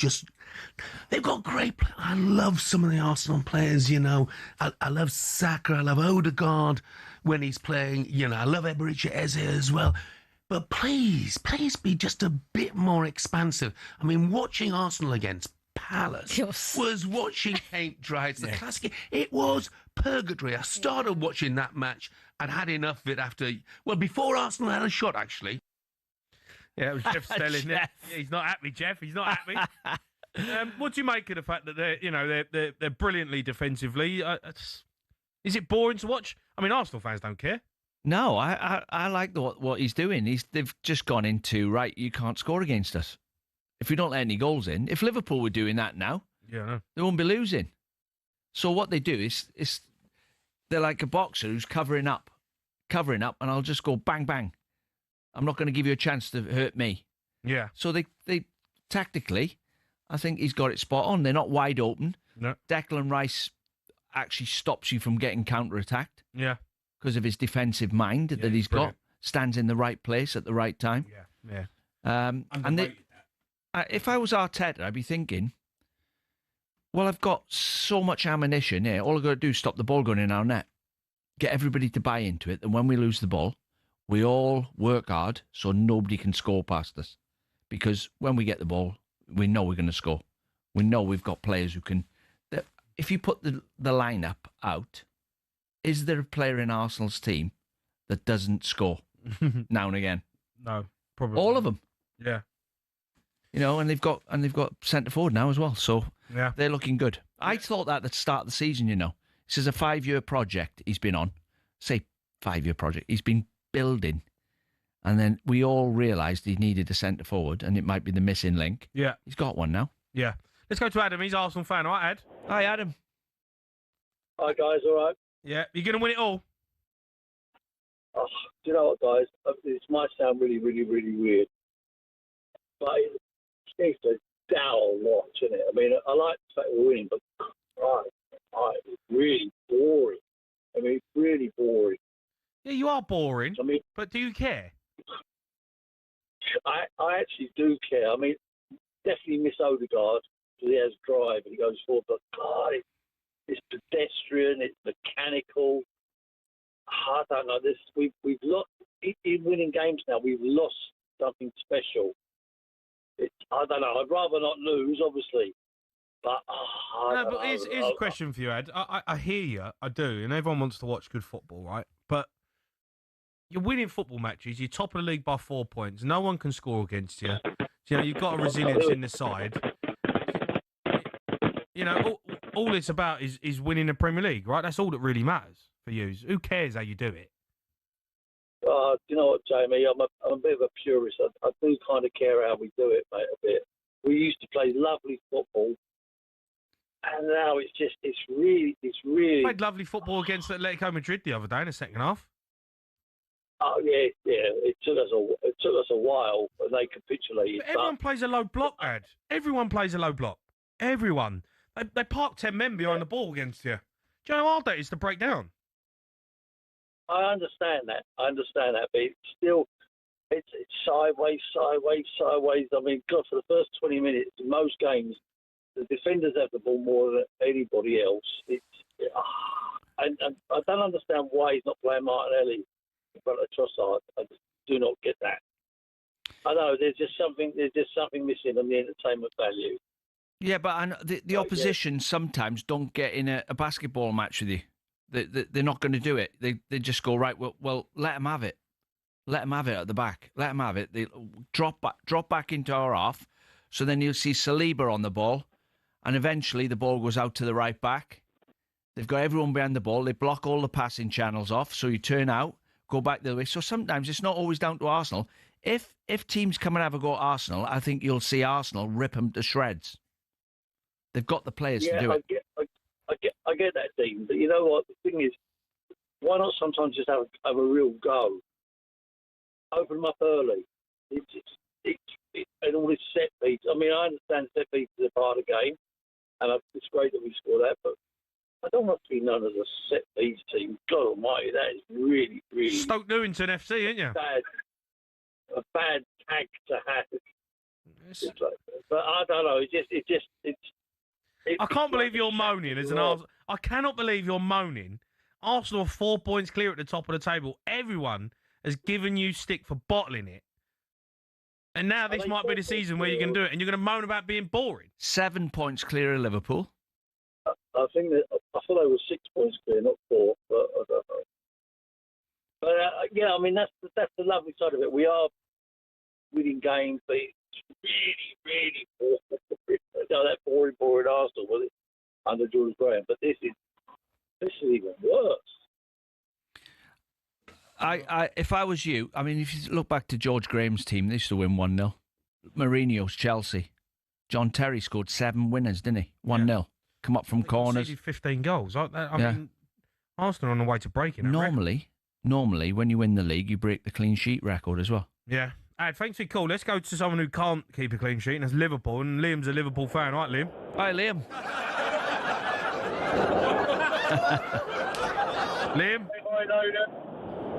got great players. I love some of the Arsenal players, you know. I love Saka. I love Odegaard when he's playing. You know, I love Eberechi Eze as well. But please be just a bit more expansive. I mean, watching Arsenal against Palace was watching paint dry. It's the classic. It was purgatory. I started watching that match and had enough of it before Arsenal had a shot, actually. Yeah, it was Jeff Stelling. Yeah, he's not happy, Jeff. He's not happy. What do you make of the fact that they're brilliantly defensively? Is it boring to watch? I mean, Arsenal fans don't care. No, I like what he's doing. They've just gone into, right, you can't score against us. If we don't let any goals in, if Liverpool were doing that now, they won't be losing. So what they do is they're like a boxer who's covering up, and I'll just go bang, bang. I'm not going to give you a chance to hurt me. Yeah. So they tactically, I think he's got it spot on. They're not wide open. No. Declan Rice actually stops you from getting counter-attacked. Yeah. Because of his defensive mind that he's got, stands in the right place at the right time. Yeah. And if I was Arteta, I'd be thinking, well, I've got so much ammunition here. All I've got to do is stop the ball going in our net. Get everybody to buy into it. And when we lose the ball, we all work hard so nobody can score past us. Because when we get the ball, we know we're going to score. We know we've got players who can... If you put the lineup out, is there a player in Arsenal's team that doesn't score now and again? No, probably. All of them. Yeah. You know, and they've got centre forward now as well, so they're looking good. I thought that at the start of the season, you know. This is a 5-year project he's been on. Say 5-year project. He's been building. And then we all realised he needed a centre forward, and it might be the missing link. Yeah. He's got one now. Yeah. Let's go to Adam. He's an Arsenal fan. All right, Ad? Hi, Adam. Hi, guys. All right? Yeah. You going to win it all? Oh, do you know what, guys? This might sound really, really, really weird. But it's a dull watch, isn't it? I mean, I like the fact we're winning, but it's really boring. I mean, it's really boring. Yeah, you are boring. I mean, but do you care? I actually do care. I mean, definitely miss Odegaard because he has drive and he goes forward. But God, it's pedestrian. It's mechanical. I don't know. We've lost in winning games now. We've lost something special. I don't know. I'd rather not lose, obviously. But here's a question for you, Ed. I hear you. I do. And everyone wants to watch good football, right? But you're winning football matches. You're top of the league by 4 points. No one can score against you. You know, you've got a resilience in the side. You know, all it's about is winning the Premier League, right? That's all that really matters for you. Who cares how you do it? Do you know what, Jamie? I'm a bit of a purist. I do kind of care how we do it, mate, a bit. We used to play lovely football, and now it's really. Played lovely football against Atletico Madrid the other day in the second half. Oh yeah. It took us a while, and they capitulated. But everyone plays a low block, Ad. Everyone plays a low block. Everyone. They park 10 men behind the ball against you. Do you know how hard that is to break down? I understand that, but it's still, it's sideways. I mean, God, for the first 20 minutes in most games, the defenders have the ball more than anybody else. And I don't understand why he's not playing Martinelli in front of Trossard. I just do not get that. I know there's just something missing on the entertainment value. Yeah, but the opposition sometimes don't get in a basketball match with you. They're not going to do it. They just go, right, well, let them have it. Let them have it at the back. Let them have it. They drop back into our half. So then you'll see Saliba on the ball. And eventually the ball goes out to the right back. They've got everyone behind the ball. They block all the passing channels off. So you turn out, go back the other way. So sometimes it's not always down to Arsenal. If teams come and have a go at Arsenal, I think you'll see Arsenal rip them to shreds. They've got the players to do it. I get that, Dean. But you know what? The thing is, why not sometimes just have a real go? Open them up early. It's and all this set piece. I mean, I understand set pieces are part of the game, and it's great that we score that, but I don't want to be known as a set piece team. God Almighty, that is really, really Stoke Newington FC, ain't you? A bad tag to have. But I don't know. I can't believe you're moaning as an Arsenal. I cannot believe you're moaning. Arsenal are 4 points clear at the top of the table. Everyone has given you stick for bottling it. And now this might be the season where you're going to do it, and you're going to moan about being boring. 7 points clear of Liverpool. I think that I thought they were 6 points clear, not 4. But I don't know. But yeah, I mean that's the lovely side of it. We are winning games, but it's really, really awful. That boring Arsenal was it under George Graham. But this is even worse. If I was you, I mean, if you look back to George Graham's team, they used to win 1-0. Mourinho's Chelsea. John Terry scored 7 winners, didn't he? 1-0. Come up from corners. 15 goals. I mean, Arsenal are on the way to breaking it. Normally, when you win the league, you break the clean sheet record as well. Yeah. Ad, thanks for your call. Let's go to someone who can't keep a clean sheet, and that's Liverpool. And Liam's a Liverpool fan, right, Liam? Hi, Liam. Liam?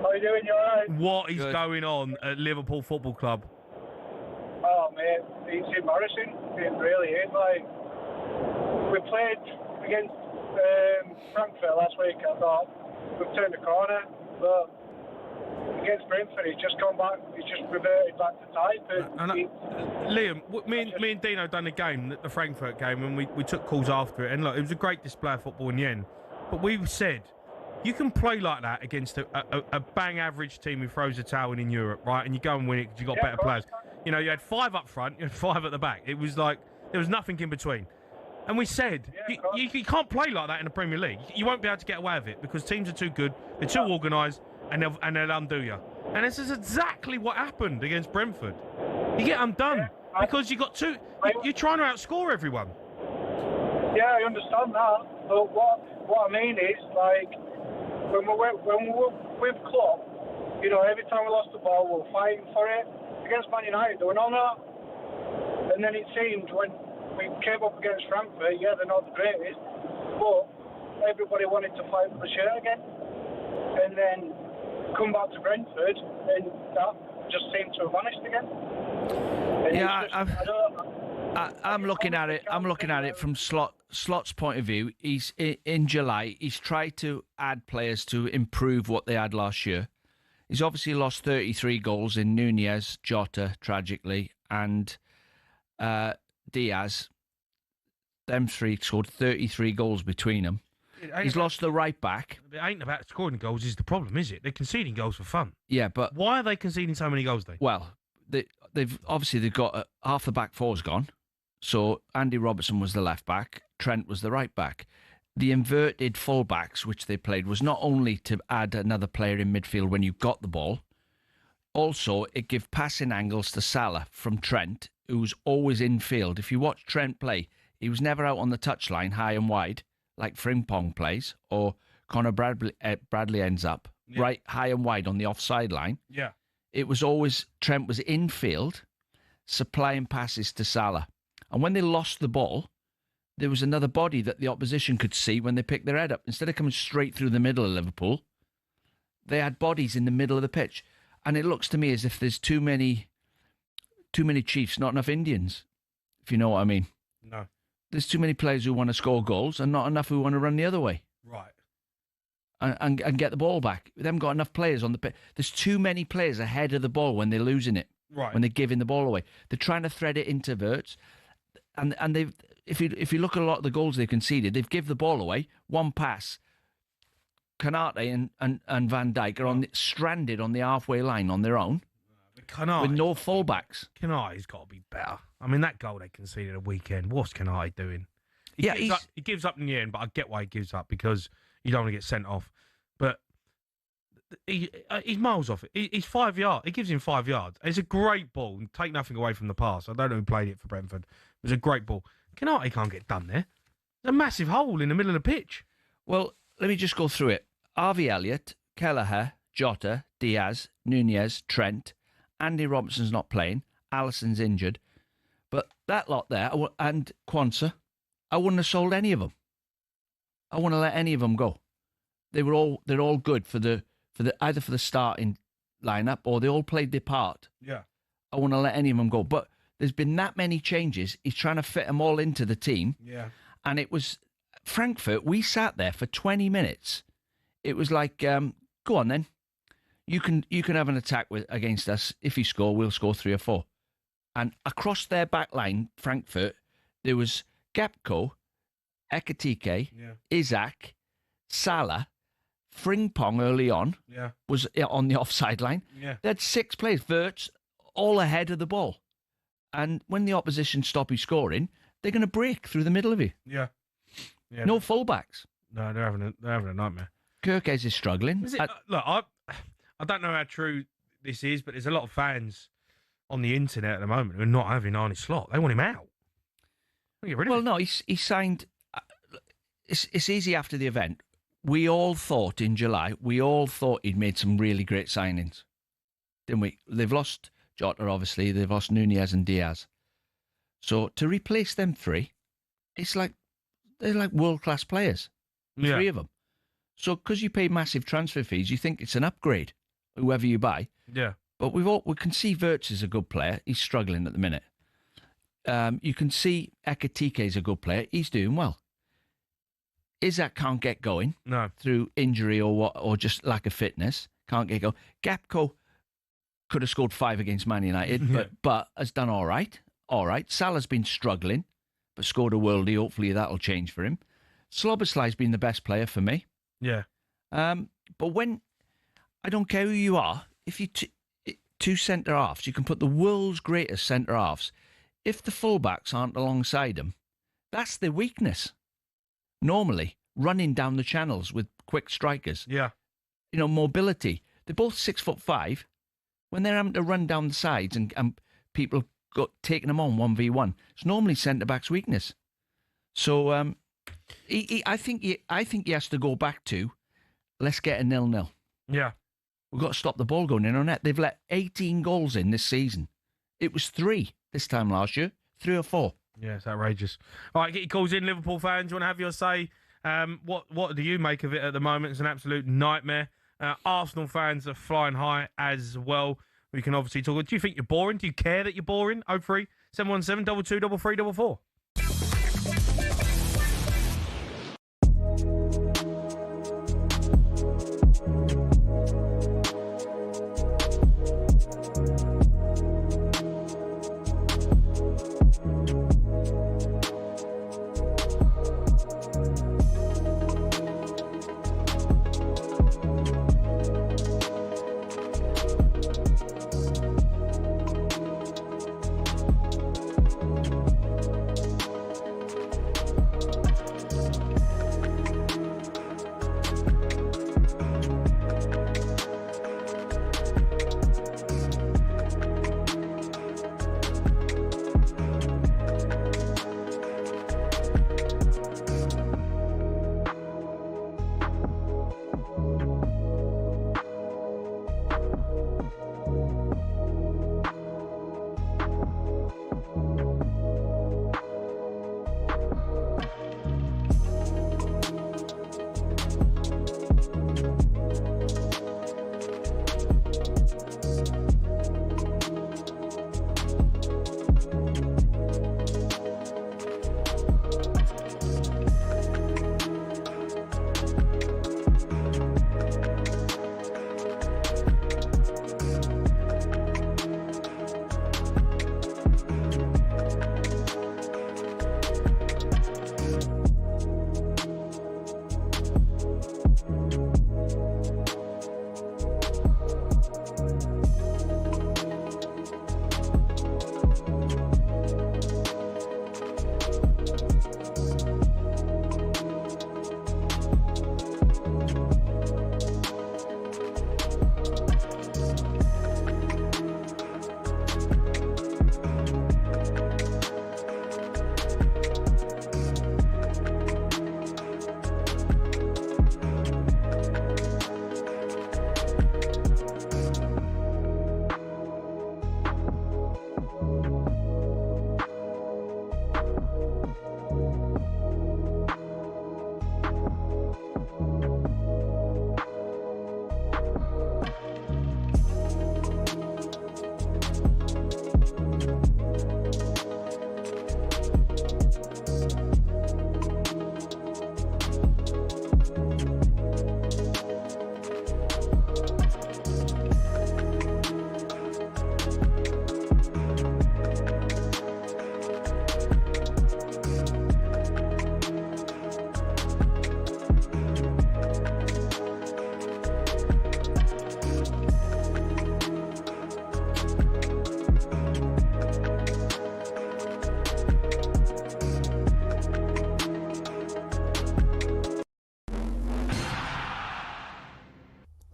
How you doing? You all right? What is going on at Liverpool Football Club? Oh, mate, it's embarrassing. It really is. Like, we played against Frankfurt last week. I thought we've turned the corner, but against Brentford, he's just come back. He's just reverted back to type. Liam, me and Dino done the game, the Frankfurt game, and we took calls after it. And look, it was a great display of football in the end. But we said, you can play like that against a bang average team who throws a towel in Europe, right? And you go and win it because you've got better players. You know, you had 5 up front, you had 5 at the back. It was like, there was nothing in between. And we said, you can't play like that in the Premier League. You won't be able to get away with it because teams are too good, they're too organised, and they'll undo you. And this is exactly what happened against Brentford. You get undone because you're trying to outscore everyone. Yeah, I understand that. But what I mean is, like, when we were with Klopp, you know, every time we lost the ball, we were fighting for it. Against Man United, they were on that. And then it seemed when we came up against Frankfurt, yeah, they're not the greatest, but everybody wanted to fight for the shirt again. And then come back to Brentford, and that just seemed to have vanished again. And I'm looking at it. I'm looking at it from Slot's point of view. He's in July. He's tried to add players to improve what they had last year. He's obviously lost 33 goals in Nunez, Jota, tragically, and Diaz. Them three scored 33 goals between them. He's lost the right back. It ain't about scoring goals is the problem, is it? They're conceding goals for fun. Yeah, but why are they conceding so many goals, then? Well, they've got half the back four's gone. So Andy Robertson was the left back, Trent was the right back. The inverted fullbacks, which they played, was not only to add another player in midfield when you got the ball, also it gave passing angles to Salah from Trent, who's always in field. If you watch Trent play, he was never out on the touchline high and wide, like Frimpong plays, or Conor Bradley ends up right high and wide on the offside line. Yeah. It was always Trent was in field, supplying passes to Salah. And when they lost the ball, there was another body that the opposition could see when they picked their head up. Instead of coming straight through the middle of Liverpool, they had bodies in the middle of the pitch. And it looks to me as if there's too many Chiefs, not enough Indians, if you know what I mean. No. There's too many players who want to score goals and not enough who want to run the other way. Right. And get the ball back. They haven't got enough players on the pitch. There's too many players ahead of the ball when they're losing it. Right. When they're giving the ball away. They're trying to thread it into verts. And they've, if you look at a lot of the goals they've conceded, they've given the ball away, one pass. Canate and Van Dijk are stranded on the halfway line on their own with no fullbacks. Canate's got to be better. I mean, that goal they conceded a weekend, what's Canate doing? He gives up in the end, but I get why he gives up because you don't want to get sent off. But he's miles off it. He's 5 yards. He gives him 5 yards. It's a great ball. And take nothing away from the pass. I don't know who played it for Brentford. It was a great ball. Canate can't get done there. There's a massive hole in the middle of the pitch. Well, let me just go through it. Harvey Elliott, Kelleher, Jota, Diaz, Nunez, Trent, Andy Robertson's not playing, Alisson's injured. But that lot there, and Quansah, I wouldn't have sold any of them. I wouldn't have let any of them go. They're all good for the either for the starting lineup or they all played their part. Yeah. I wouldn't have let any of them go. But there's been that many changes. He's trying to fit them all into the team. Yeah. And it was Frankfurt. We sat there for 20 minutes. It was like, go on then. You can have an attack against us. If you score, we'll score 3 or 4. And across their back line, Frankfurt, there was Gakpo, Ekitike, Isaac, Salah, Frimpong early on was on the offside line. Yeah. They had 6 players, Wirtz, all ahead of the ball. And when the opposition stop you scoring, they're going to break through the middle of you. Yeah. No fullbacks. No, they're having a nightmare. Kirkes is struggling. Look, I don't know how true this is, but there's a lot of fans on the internet at the moment who are not having Arne Slot. They want him out. Get rid of him. No, he signed. It's easy after the event. We all thought in July, he'd made some really great signings, didn't we? They've lost Jota, obviously. They've lost Nunez and Diaz. So to replace them 3, they're like world-class players, 3 of them. So because you pay massive transfer fees, you think it's an upgrade, whoever you buy. Yeah. But we can see Wirtz is a good player. He's struggling at the minute. You can see Ekitike is a good player. He's doing well. Isaac can't get going through injury or just lack of fitness. Can't get going. Gakpo could have scored 5 against Man United, but has done all right. All right. Salah's been struggling, but scored a worldie. Hopefully that'll change for him. Sloboslai's been the best player for me. Yeah. But when I don't care who you are, if you 2 centre halves, you can put the world's greatest centre halves. If the fullbacks aren't alongside them, that's their weakness. Normally, running down the channels with quick strikers. Yeah. Mobility. They're both 6'5". When they're having to run down the sides and people taking them on 1v1, it's normally centre back's weakness. So I think he has to go back to let's get a 0-0. Yeah. We've got to stop the ball going in on net. They've let 18 goals in this season. It was 3 this time last year, 3 or 4. Yeah, it's outrageous. All right, get your calls in, Liverpool fans. You want to have your say? What do you make of it at the moment? It's an absolute nightmare. Arsenal fans are flying high as well. We can obviously talk. Do you think you're boring? Do you care that you're boring? 03 717 22 33 34.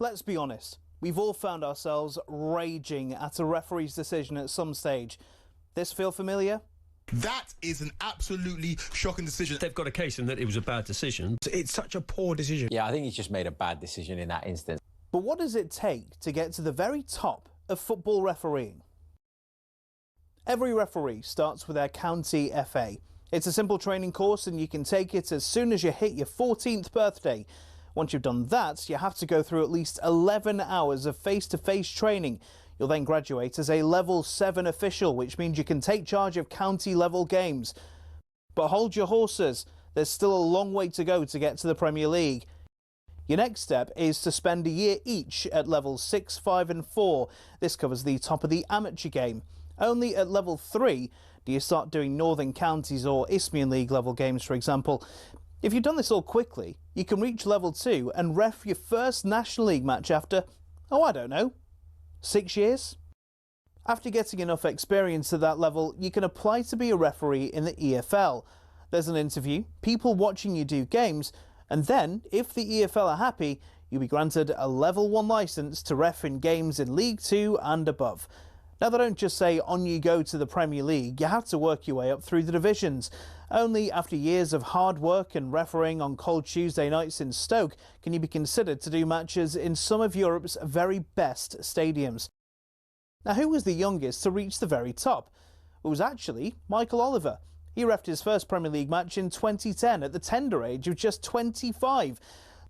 Let's be honest, we've all found ourselves raging at a referee's decision at some stage. This feel familiar? That is an absolutely shocking decision. They've got a case in that it was a bad decision. It's such a poor decision. Yeah, I think he's just made a bad decision in that instance. But what does it take to get to the very top of football refereeing? Every referee starts with their county FA. It's a simple training course and you can take it as soon as you hit your 14th birthday. Once you've done that, you have to go through at least 11 hours of face-to-face training. You'll then graduate as a Level 7 official, which means you can take charge of county-level games. But hold your horses, there's still a long way to go to get to the Premier League. Your next step is to spend a year each at Levels 6, 5 and 4. This covers the top of the amateur game. Only at Level 3 do you start doing Northern Counties or Isthmian League level games, for example. If you've done this all quickly, you can reach Level 2 and ref your first National League match after, I don't know, 6 years? After getting enough experience at that level, you can apply to be a referee in the EFL. There's an interview, people watching you do games, and then, if the EFL are happy, you'll be granted a Level 1 licence to ref in games in League 2 and above. Now, they don't just say on you go to the Premier League, you have to work your way up through the divisions. Only after years of hard work and refereeing on cold Tuesday nights in Stoke can you be considered to do matches in some of Europe's very best stadiums. Now, who was the youngest to reach the very top? It was actually Michael Oliver. He refed his first Premier League match in 2010 at the tender age of just 25.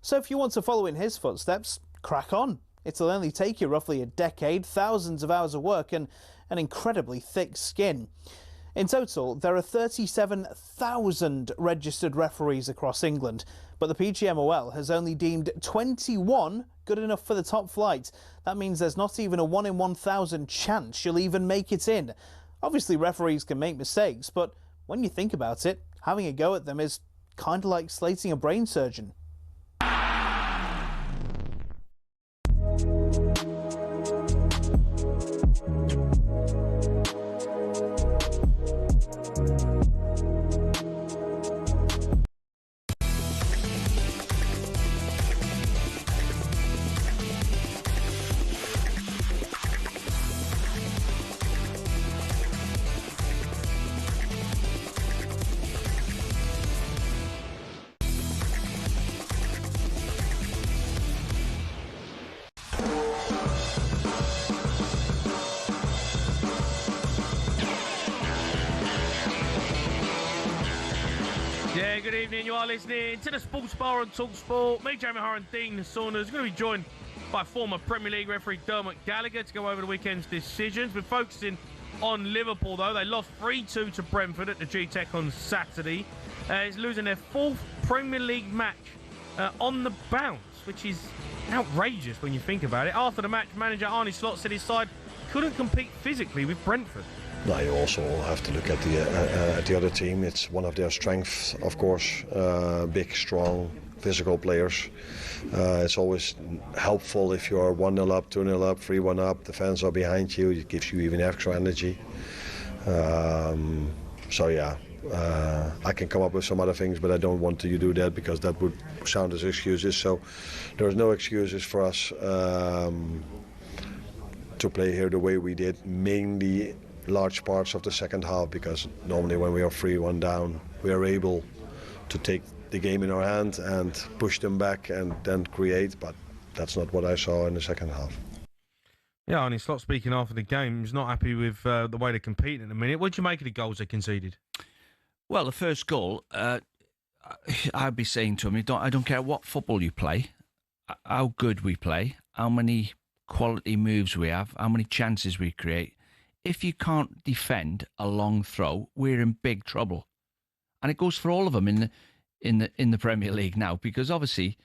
So if you want to follow in his footsteps, crack on. It'll only take you roughly a decade, thousands of hours of work and an incredibly thick skin. In total, there are 37,000 registered referees across England, but the PGMOL has only deemed 21 good enough for the top flight. That means there's not even a 1 in 1,000 chance you'll even make it in. Obviously, referees can make mistakes, but when you think about it, having a go at them is kind of like slating a brain surgeon. Yeah, good evening. You are listening to the Sports Bar on talkSPORT. Me, Jamie O'Hara and Dean Saunders. Going to be joined by former Premier League referee Dermot Gallagher to go over the weekend's decisions. We're focusing on Liverpool, though. They lost 3-2 to Brentford at the G-Tech on Saturday. It's losing their fourth Premier League match on the bounce, which is outrageous when you think about it. After the match, manager Arne Slot said his side couldn't compete physically with Brentford. No, you also have to look at the other team. It's one of their strengths, of course. Big, strong, physical players. It's always helpful if you're 1-0 up, 2-0 up, 3-1 up. The fans are behind you. It gives you even extra energy. So yeah, I can come up with some other things, but I don't want to do that because that would sound as excuses. So there's no excuses for us to play here the way we did. Mainly large parts of the second half, because normally when we are 3-1 down, we are able to take the game in our hand and push them back and then create, but that's not what I saw in the second half. Yeah, Arne Slot speaking after the game, was not happy with the way they compete in a minute. What did you make of the goals they conceded? Well, the first goal, I'd be saying to him, I don't care what football you play, how good we play, how many quality moves we have, how many chances we create. If you can't defend a long throw, we're in big trouble, and it goes for all of them in the Premier League now, because obviously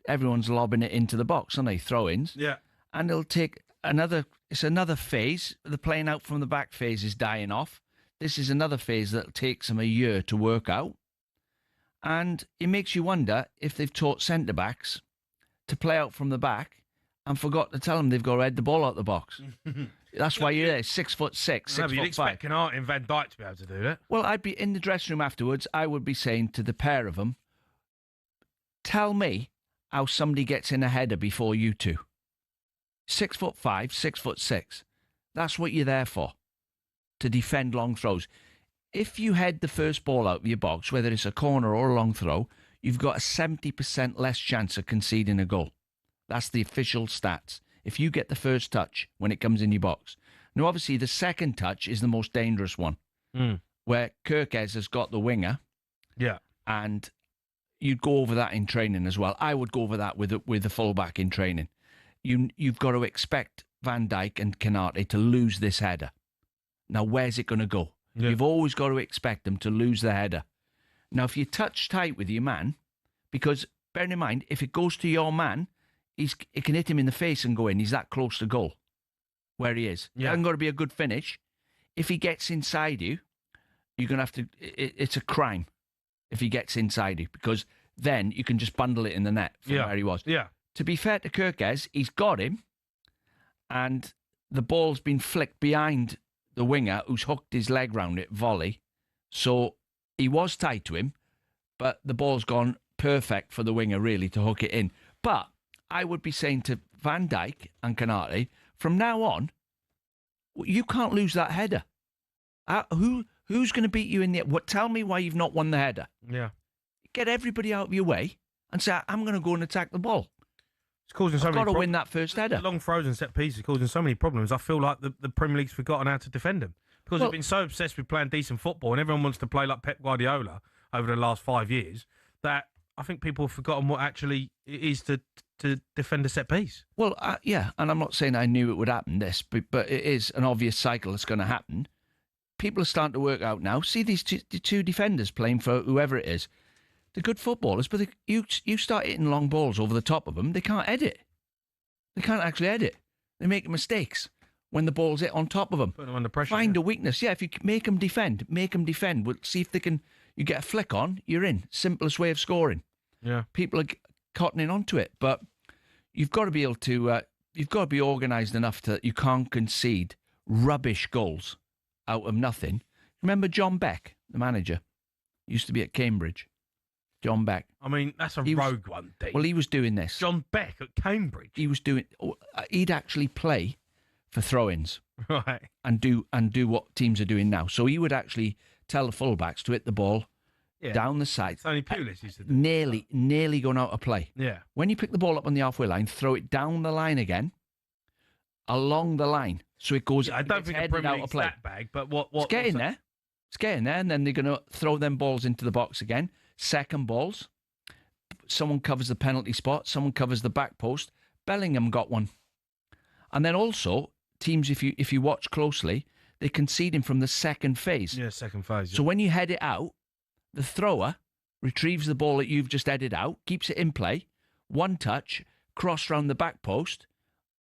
everyone's lobbing it into the box, aren't they? Throw-ins, yeah, and it'll take another. It's another phase. The playing out from the back phase is dying off. This is another phase that takes them a year to work out, and it makes you wonder if they've taught centre backs to play out from the back and forgot to tell them they've got to head the ball out the box. That's why you're there, 6'6", 6'5". No, but you'd expect Canarte and Van Dijk to be able to do that. Well, I'd be in the dressing room afterwards. I would be saying to the pair of them, tell me how somebody gets in a header before you two. 6'5", 6'6". That's what you're there for, to defend long throws. If you head the first ball out of your box, whether it's a corner or a long throw, you've got a 70% less chance of conceding a goal. That's the official stats. If you get the first touch when it comes in your box. Now, obviously, the second touch is the most dangerous one, where Kirkes has got the winger. Yeah. And you'd go over that in training as well. I would go over that with the fullback in training. You've got to expect Van Dijk and Canate to lose this header. Now, where's it going to go? Yeah. You've always got to expect them to lose the header. Now, if you touch tight with your man, because bearing in mind, if it goes to your man, it can hit him in the face and go in. He's that close to goal, where he is. Yeah. It hasn't got to be a good finish. If he gets inside you, you're going to have to... It's a crime if he gets inside you, because then you can just bundle it in the net from where he was. Yeah. To be fair to Kirkes, he's got him, and the ball's been flicked behind the winger, who's hooked his leg round it, volley. So he was tied to him, but the ball's gone perfect for the winger, really, to hook it in. But I would be saying to Van Dijk and Canate, from now on, you can't lose that header. Who's going to beat you in the... Tell me why you've not won the header. Yeah. Get everybody out of your way and say, I'm going to go and attack the ball. It's causing so I've many got to win that first header. Long throws and set pieces causing so many problems. I feel like the Premier League's forgotten how to defend them. Because they've been so obsessed with playing decent football, and everyone wants to play like Pep Guardiola over the last 5 years, that I think people have forgotten what actually it is to defend a set piece. Well, yeah, and I'm not saying I knew it would happen, but it is an obvious cycle that's going to happen. People are starting to work out now. See these two defenders playing for whoever it is. They're good footballers, but you start hitting long balls over the top of them, they can't edit. They can't actually edit. They make mistakes when the ball's hit on top of them. Put them under pressure. Find a weakness. Yeah, if you make them defend. We'll see if they can... You get a flick on, you're in. Simplest way of scoring. Yeah. People are cottoning onto it, but you've got to be able to... you've got to be organised enough that you can't concede rubbish goals out of nothing. Remember John Beck, the manager? Used to be at Cambridge. John Beck. I mean, that's a rogue one, Dean. Well, he was doing this. John Beck at Cambridge? He was doing... He'd actually play for throw-ins. Right. And do what teams are doing now. So he would actually tell the fullbacks to hit the ball down the side. It's only Pulis used to do nearly going out of play. Yeah. When you pick the ball up on the halfway line, throw it down the line again, along the line. So it goes... I don't think the Premier League's that bag, but what... It's getting there. It's getting there, and then they're going to throw them balls into the box again. Second balls. Someone covers the penalty spot. Someone covers the back post. Bellingham got one. And then also, teams, if you watch closely, they're conceding from the second phase. Yeah, second phase. Yeah. So when you head it out, the thrower retrieves the ball that you've just headed out, keeps it in play, one touch, cross round the back post.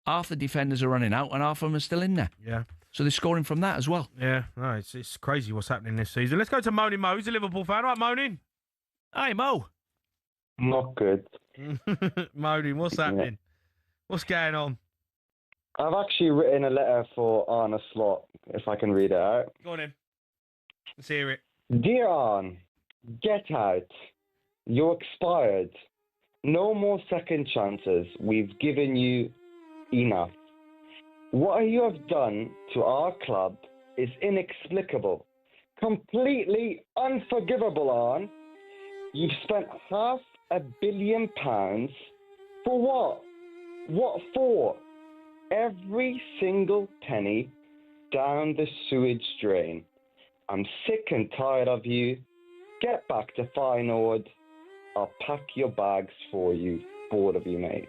Half the defenders are running out and half of them are still in there. Yeah. So they're scoring from that as well. Yeah, no, it's crazy what's happening this season. Let's go to Moaning Mo. He's a Liverpool fan. Right, Moaning? Hi, Mo. Not good. Moaning, what's happening? Yeah. What's going on? I've actually written a letter for Arne Slot, if I can read it out. Go on in. Let's hear it. Dear Arne, get out. You're expired. No more second chances. We've given you enough. What you have done to our club is inexplicable. Completely unforgivable, Arne. You've spent £500 million for what? What for? Every single penny down the sewage drain. I'm sick and tired of you. Get back to Feyenoord. I'll pack your bags for you. Bored of you, mate.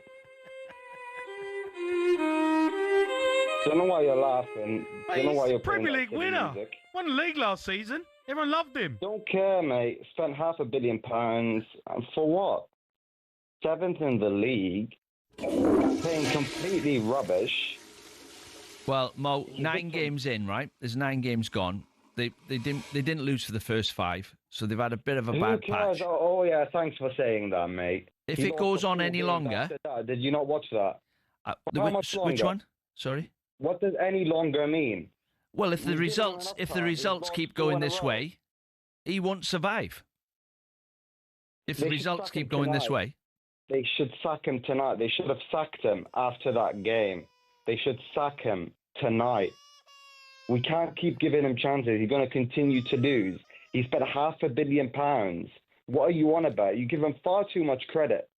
Don't know why you're laughing. Don't know why you're Premier League winner. Music. Won the league last season. Everyone loved him. Don't care, mate. Spent £500 million. For what? 7th in the league. Playing completely rubbish. Well, Mo, 9 games in, right? There's 9 games gone. They didn't lose for the first 5, so they've had a bit of a bad patch. Oh yeah, thanks for saying that, mate. If it goes on any longer, did you not watch that? How much longer? Which one? Sorry. What does any longer mean? Well, if the results keep going this way, he won't survive. If the results keep going this way, they should sack him tonight. They should have sacked him after that game. They should sack him tonight. We can't keep giving him chances. He's going to continue to lose. He spent £500 million. What are you on about? You give him far too much credit.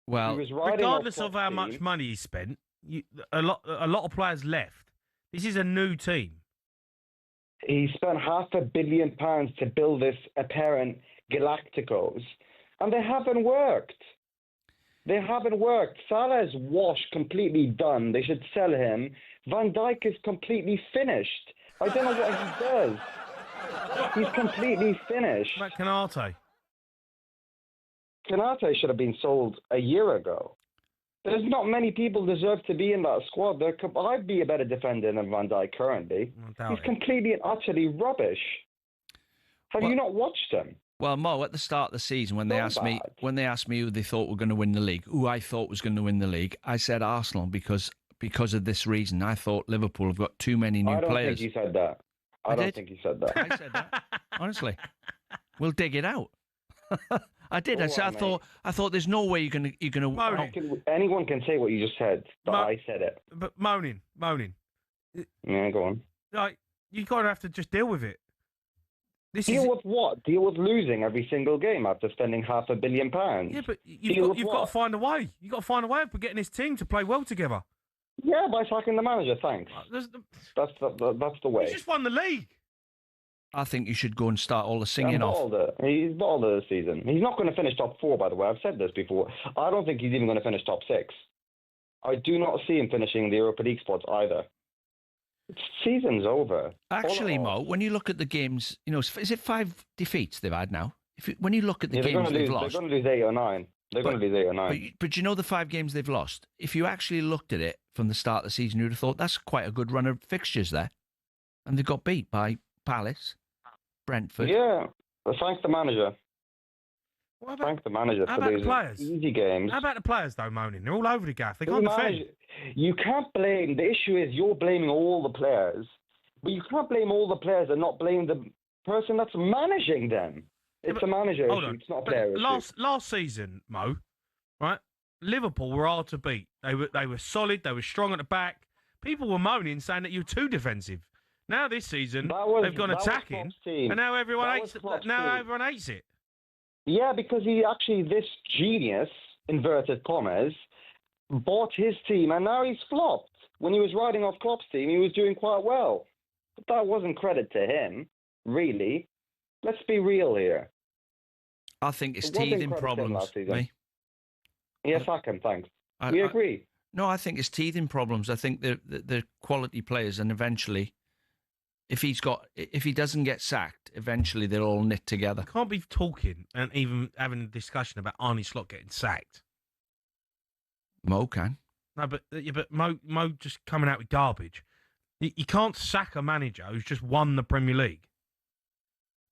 Well, He was riding regardless off of how team. much money he spent, a lot of players left. This is a new team. He spent £500 million to build this apparent Galacticos, and they haven't worked. They haven't worked. Salah is washed, completely done. They should sell him. Van Dijk is completely finished. I don't know what he does. He's completely finished. Matt Canate. Canate should have been sold a year ago. There's not many people deserve to be in that squad. I'd be a better defender than Van Dijk currently. He's completely and utterly rubbish. Have you not watched him? Well, Mo, at the start of the season, when they asked me who they thought were going to win the league, who I thought was going to win the league, I said Arsenal because of this reason. I thought Liverpool have got too many new players. I don't think you said that. I don't think you said that. I said that. Honestly, we'll dig it out. I did. All right, I thought there's no way you're gonna. Anyone can say what you just said, but I said it. But moaning. Yeah, go on. Like, you got to have to just deal with it. Deal with what? Deal with losing every single game after spending £500 million. Yeah, but you've got to find a way. You've got to find a way of getting this team to play well together. Yeah, by sacking the manager, thanks. That's the way. He's just won the league. I think you should go and start all the singing off. He's bottled it this season. He's not going to finish top 4, by the way. I've said this before. I don't think he's even going to finish top 6. I do not see him finishing the Europa League spots either. Season's over. Actually, Mo, when you look at the games, is it 5 defeats they've had now? When you look at the games they've lost, they're going to lose 8 or 9. They're going to lose 8 or 9. But you know the 5 games they've lost. If you actually looked at it from the start of the season, you'd have thought that's quite a good run of fixtures there, and they got beat by Palace, Brentford. Yeah, thanks the manager. Thank the manager How for about the these players? easy games. How about the players, though, moaning? They're all over the gaff. They can't defend. You can't blame. The issue is you're blaming all the players, but you can't blame all the players and not blame the person that's managing them. It's a manager issue. It's not a player issue. Last season, Mo, right? Liverpool were hard to beat. They were solid. They were strong at the back. People were moaning, saying that you were too defensive. Now this season, they've gone attacking, and now everyone hates it. Now everyone hates it. Yeah, because this genius, inverted commas, bought his team, and now he's flopped. When he was riding off Klopp's team, he was doing quite well. But that wasn't credit to him, really. Let's be real here. I think it's teething problems. Me? Yeah, sack him, thanks. We agree. No, I think it's teething problems. I think they're quality players, and eventually, if he doesn't get sacked, eventually they'll all knit together. Can't be talking and even having a discussion about Arne Slot getting sacked. Mo can. No, but Mo just coming out with garbage. You can't sack a manager who's just won the Premier League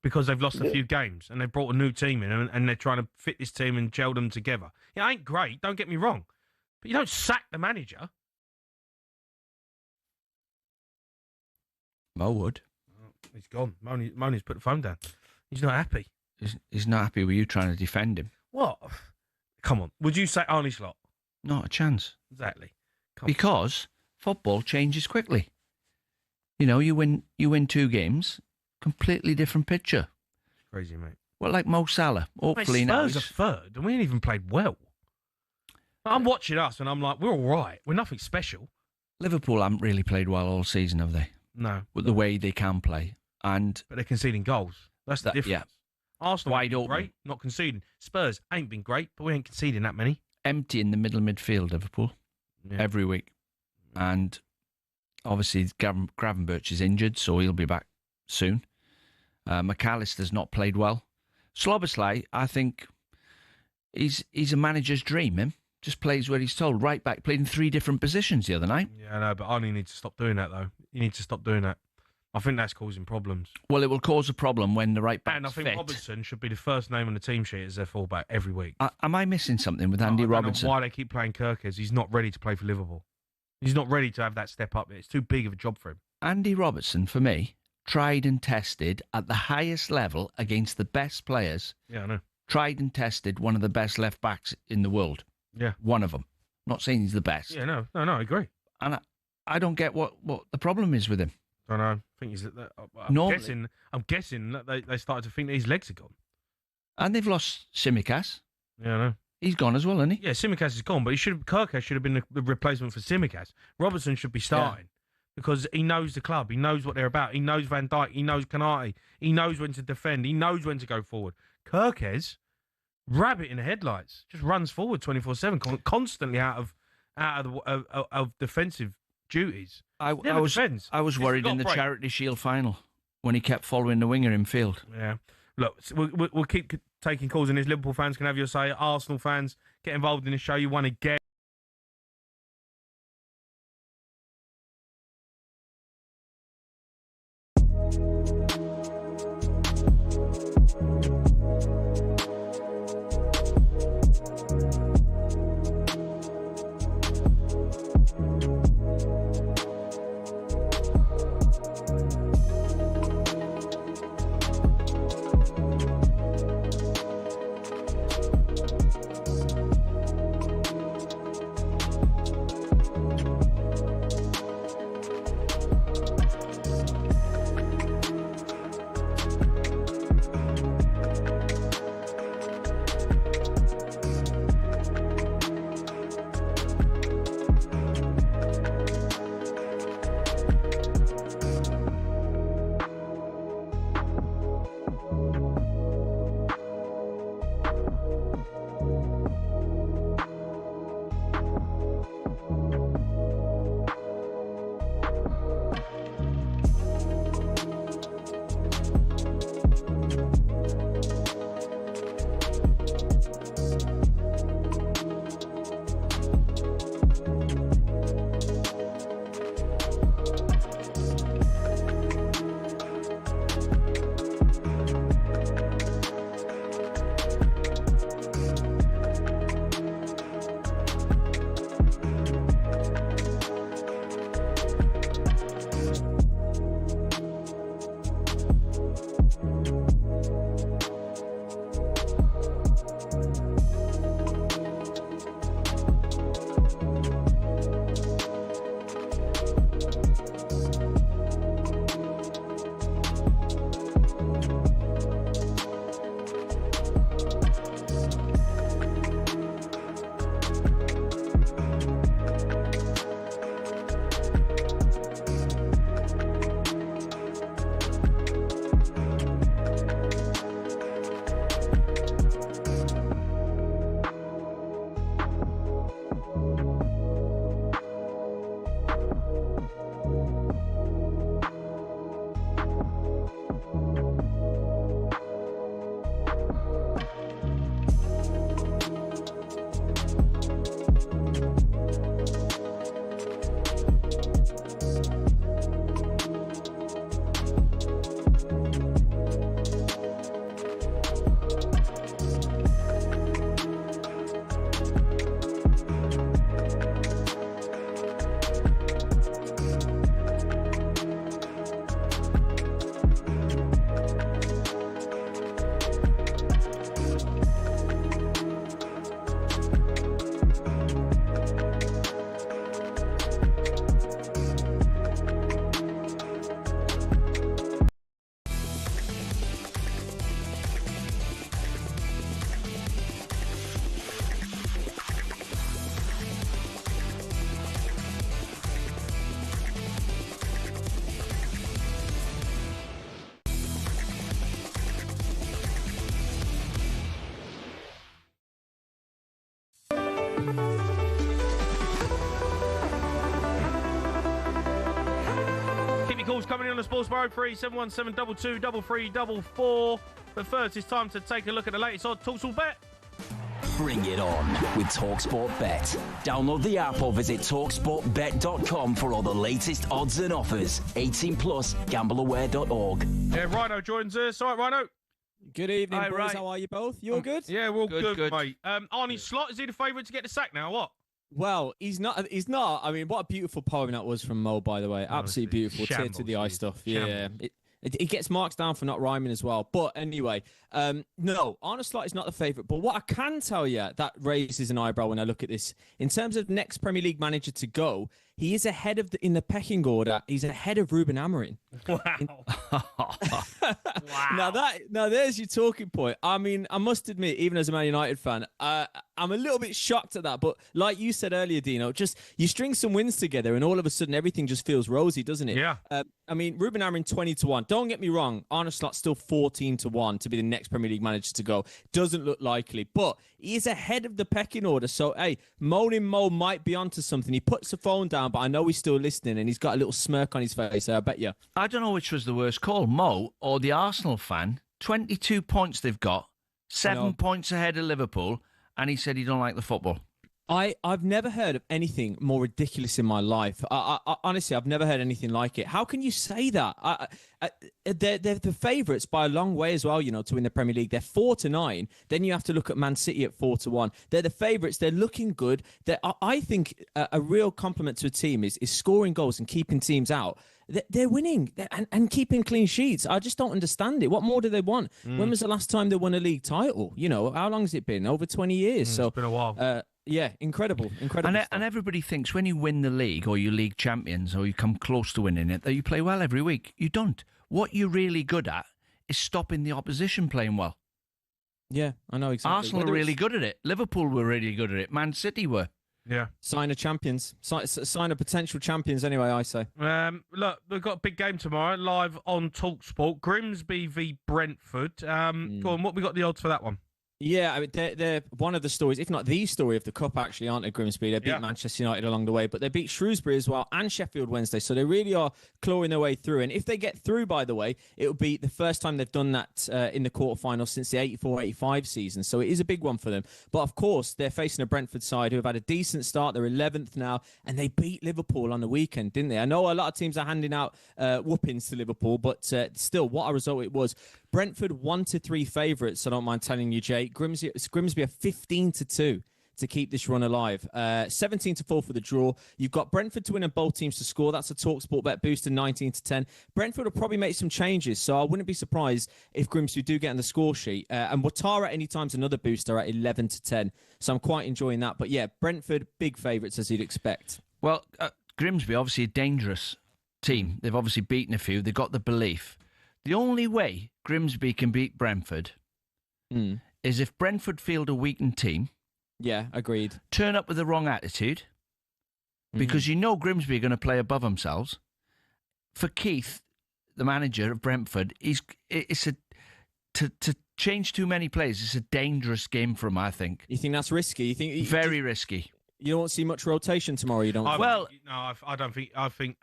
because they've lost a few games and they've brought a new team in and they're trying to fit this team and gel them together. It ain't great, don't get me wrong, but you don't sack the manager. Mo would. Oh, he's gone. Moni's put the phone down. He's not happy. He's not happy with you trying to defend him. What? Come on. Would you say Arne Slot? Not a chance. Exactly. Because football changes quickly. You win 2 games, completely different picture. It's crazy, mate. Well, like Mo Salah. Hopefully now. Spurs are third, and we ain't even played well. I'm watching us, and I'm like, we're all right. We're nothing special. Liverpool haven't really played well all season, have they? No. With the way they can play. But they're conceding goals. That's the difference. Yeah. Arsenal wide open. Great, not conceding. Spurs ain't been great, but we ain't conceding that many. Empty in the middle midfield, Liverpool, every week. And obviously, Gravenberch is injured, so he'll be back soon. McAllister's not played well. Szoboszlai, I think, he's a manager's dream, him. Just plays where he's told. Right back, played in 3 different positions the other night. Yeah, I know, but Arnie needs to stop doing that, though. He needs to stop doing that. I think that's causing problems. Well, it will cause a problem when the right back's And I think fit. Robertson should be the first name on the team sheet as their fullback every week. Am I missing something with Andy Robertson? I don't know why they keep playing Kirkes. He's not ready to play for Liverpool. He's not ready to have that step up. It's too big of a job for him. Andy Robertson, for me, tried and tested at the highest level against the best players. Yeah, I know. Tried and tested one of the best left backs in the world. Yeah. One of them. Not saying he's the best. Yeah, no, I agree. And I don't get what the problem is with him. I don't know. I think he's. I'm guessing that they started to think that his legs are gone. And they've lost Tsimikas. Yeah, I know. He's gone as well, isn't he? Yeah, Tsimikas is gone, but Kirkhouse should have been the replacement for Tsimikas. Robertson should be starting because he knows the club. He knows what they're about. He knows Van Dijk. He knows Kanate. He knows when to defend. He knows when to go forward. Kirkhouse, rabbit in the headlights, just runs forward 24/7, constantly out of defensive duties. I was worried in the Charity Shield final when he kept following the winger in field. Yeah. Look, we'll keep taking calls in this. Liverpool fans can have your say. Arsenal fans, get involved in the show. You won again. Calls coming in on the Sports Bar 717 22 But first, it's time to take a look at the latest on talkSPORT Bet. Bring it on with talkSPORT Bet. Download the app or visit talksportbet.com for all the latest odds and offers. 18 plus, gambleaware.org. Yeah, Rhino joins us. All right, Rhino. Good evening, boys. How are you both? You all good? Yeah, we're all good, mate. Arnie Slot, is he the favourite to get the sack now, or what? Well, he's not. He's not. I mean, what a beautiful poem that was from Mo, by the way. Absolutely beautiful. Tear to the eye stuff. Yeah. It gets marks down for not rhyming as well. But anyway, no, Arne Slot is not the favourite. But what I can tell you that raises an eyebrow when I look at this, in terms of next Premier League manager to go, he is ahead of in the pecking order. He's ahead of Ruben Amorim. Wow. Now there's your talking point. I mean, I must admit, even as a Man United fan, I'm a little bit shocked at that. But like you said earlier, Dino, just you string some wins together, and all of a sudden everything just feels rosy, doesn't it? Yeah. I mean, Ruben Amorim 20-1. Don't get me wrong, Arne Slot's still 14-1 to be the next Premier League manager to go. Doesn't look likely, but he is ahead of the pecking order. So hey, Moaning Mo might be onto something. He puts the phone down, but I know he's still listening, and he's got a little smirk on his face. I bet you. I don't know which was the worst call, Mo or the Arsenal fan. 22 points they've got, 7 points ahead of Liverpool, and he said he don't like the football. I've never heard of anything more ridiculous in my life. I honestly, I've never heard anything like it. How can you say that? They're the favourites by a long way as well, you know, to win the Premier League. They're 4-9. Then you have to look at Man City at 4-1. They're the favourites. They're looking good. I think a real compliment to a team is scoring goals and keeping teams out. They're winning and keeping clean sheets. I just don't understand it. What more do they want? When was the last time they won a league title? You know, how long has it been? Over 20 years. So it's been a while. Yeah, incredible. And everybody thinks when you win the league or you league champions or you come close to winning it, that you play well every week. You don't. What you're really good at is stopping the opposition playing well. Yeah, I know exactly. Arsenal are really good at it. Liverpool were really good at it. Man City were. Yeah. Sign of champions. Sign of potential champions anyway, I say. Look, we've got a big game tomorrow, live on talkSPORT. Grimsby v Brentford. Go on, what we got the odds for that one? Yeah, I mean, they're one of the stories, if not the story of the Cup, actually, aren't they, Grimsby? They beat Manchester United along the way, but they beat Shrewsbury as well and Sheffield Wednesday, so they really are clawing their way through. And if they get through, by the way, it will be the first time they've done that in the quarterfinals since the 84-85 season, so it is a big one for them. But, of course, they're facing a Brentford side who have had a decent start. They're 11th now, and they beat Liverpool on the weekend, didn't they? I know a lot of teams are handing out whoopings to Liverpool, but still, what a result it was. Brentford 1-3 favourites, I don't mind telling you, Jay. Grimsby are 15-2 to keep this run alive. 17-4 for the draw. You've got Brentford to win and both teams to score. That's a talkSPORT bet boost to 19-10. Brentford will probably make some changes, so I wouldn't be surprised if Grimsby do get on the score sheet. And Watara anytime's another booster at 11-10. So I'm quite enjoying that. But yeah, Brentford, big favourites as you'd expect. Well, Grimsby, obviously a dangerous team. They've obviously beaten a few. They've got the belief. The only way Grimsby can beat Brentford is if Brentford field a weakened team. Yeah, agreed. Turn up with the wrong attitude, because you know Grimsby are going to play above themselves. For Keith, the manager of Brentford, to change too many players. It's a dangerous game for him, I think. You think that's risky? You think very risky? You don't see much rotation tomorrow. You don't. I don't think. I think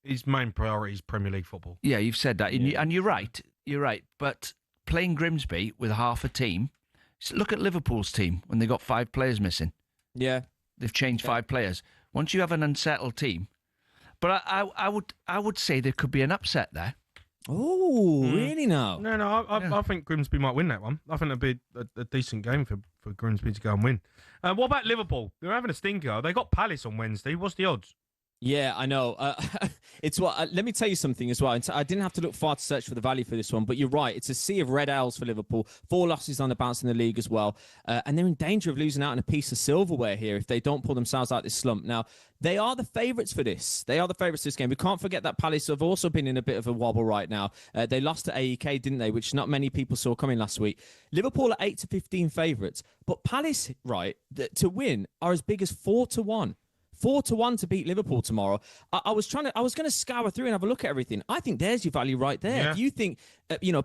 his main priority is Premier League football. Yeah, you've said that, and you're right. You're right. But playing Grimsby with half a team, look at Liverpool's team when they got 5 players missing. Yeah, they've changed 5 players. Once you have an unsettled team, but I would say there could be an upset there. Oh, really now? No, I think Grimsby might win that one. I think it'd be a decent game for Grimsby to go and win. What about Liverpool? They're having a stinker. They got Palace on Wednesday. What's the odds? Yeah, I know. It's what. Let me tell you something as well. I didn't have to look far to search for the value for this one, but you're right. It's a sea of red owls for Liverpool. 4 losses on the bounce in the league as well, and they're in danger of losing out on a piece of silverware here if they don't pull themselves out this slump. Now, they are the favourites for this. They are the favourites for this game. We can't forget that Palace have also been in a bit of a wobble right now. They lost to AEK, didn't they? Which not many people saw coming last week. Liverpool are 8-15 favourites, but Palace, right, to win are as big as 4-1. 4-1 to beat Liverpool tomorrow. I was going to scour through and have a look at everything. I think there's your value right there. Yeah. If you think,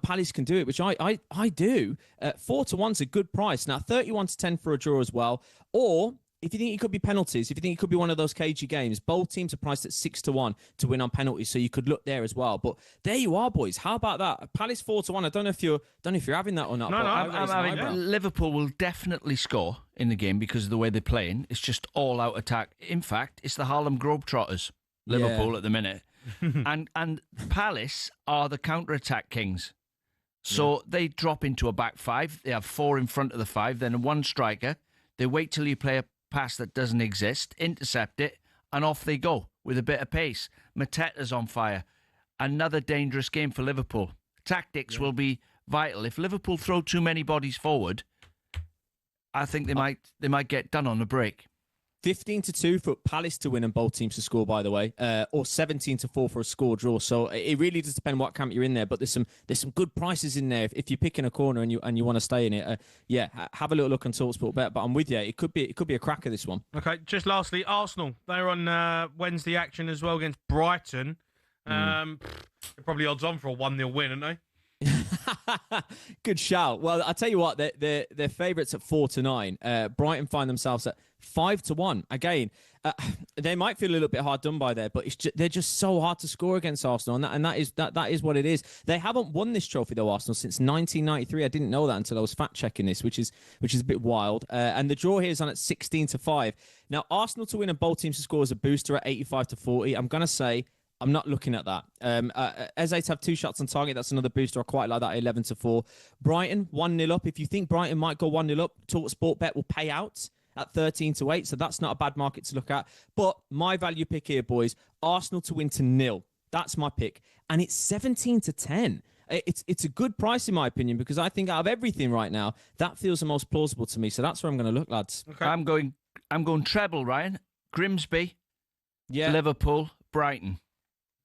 Palace can do it, which I do, 4-1's a good price. Now, 31-10 for a draw as well. Or if you think it could be penalties, if you think it could be one of those cagey games, both teams are priced at 6-1 to win on penalties, so you could look there as well. But there you are, boys. How about that? Palace 4-1. I don't know if you're having that or not. No, I mean, Liverpool will definitely score in the game because of the way they're playing. It's just all-out attack. In fact, it's the Harlem Globetrotters, Liverpool at the minute, and Palace are the counter-attack kings. So they drop into a back 5. They have 4 in front of the 5, then 1 striker. They wait till you play a pass that doesn't exist, intercept it, and off they go with a bit of pace. Mateta's on fire. Another dangerous game for Liverpool. Tactics will be vital. If Liverpool throw too many bodies forward, I think they might get done on the break. 15-2 for Palace to win and both teams to score, by the way, or 17-4 for a score draw. So it really does depend what camp you're in there. But there's some good prices in there if you're picking a corner and you want to stay in it. Have a little look on talkSPORT Bet. But I'm with you. It could be a cracker, this one. Okay, just lastly, Arsenal. They're on Wednesday action as well against Brighton. They're probably odds on for a 1-0 win, aren't they? Good shout. Well, I'll tell you what, they're favourites at 4-9. Brighton find themselves at 5-1. Again, they might feel a little bit hard done by there, but they're just so hard to score against Arsenal, and that is what it is. They haven't won this trophy though, Arsenal, since 1993. I didn't know that until I was fact checking this, which is a bit wild. And the draw here is on at 16-5. Now, Arsenal to win and both teams to score is a booster at 85-40. I'm gonna say, I'm not looking at that. Eze to have 2 shots on target. That's another booster. I quite like that, 11-4. Brighton, 1-0 up. If you think Brighton might go 1-0 up, talkSPORT Bet will pay out at 13-8. So that's not a bad market to look at. But my value pick here, boys, Arsenal to win to 0. That's my pick. And it's 17-10. It's a good price, in my opinion, because I think out of everything right now, that feels the most plausible to me. So that's where I'm going to look, lads. Okay. I'm going treble, Ryan. Grimsby, Liverpool, Brighton.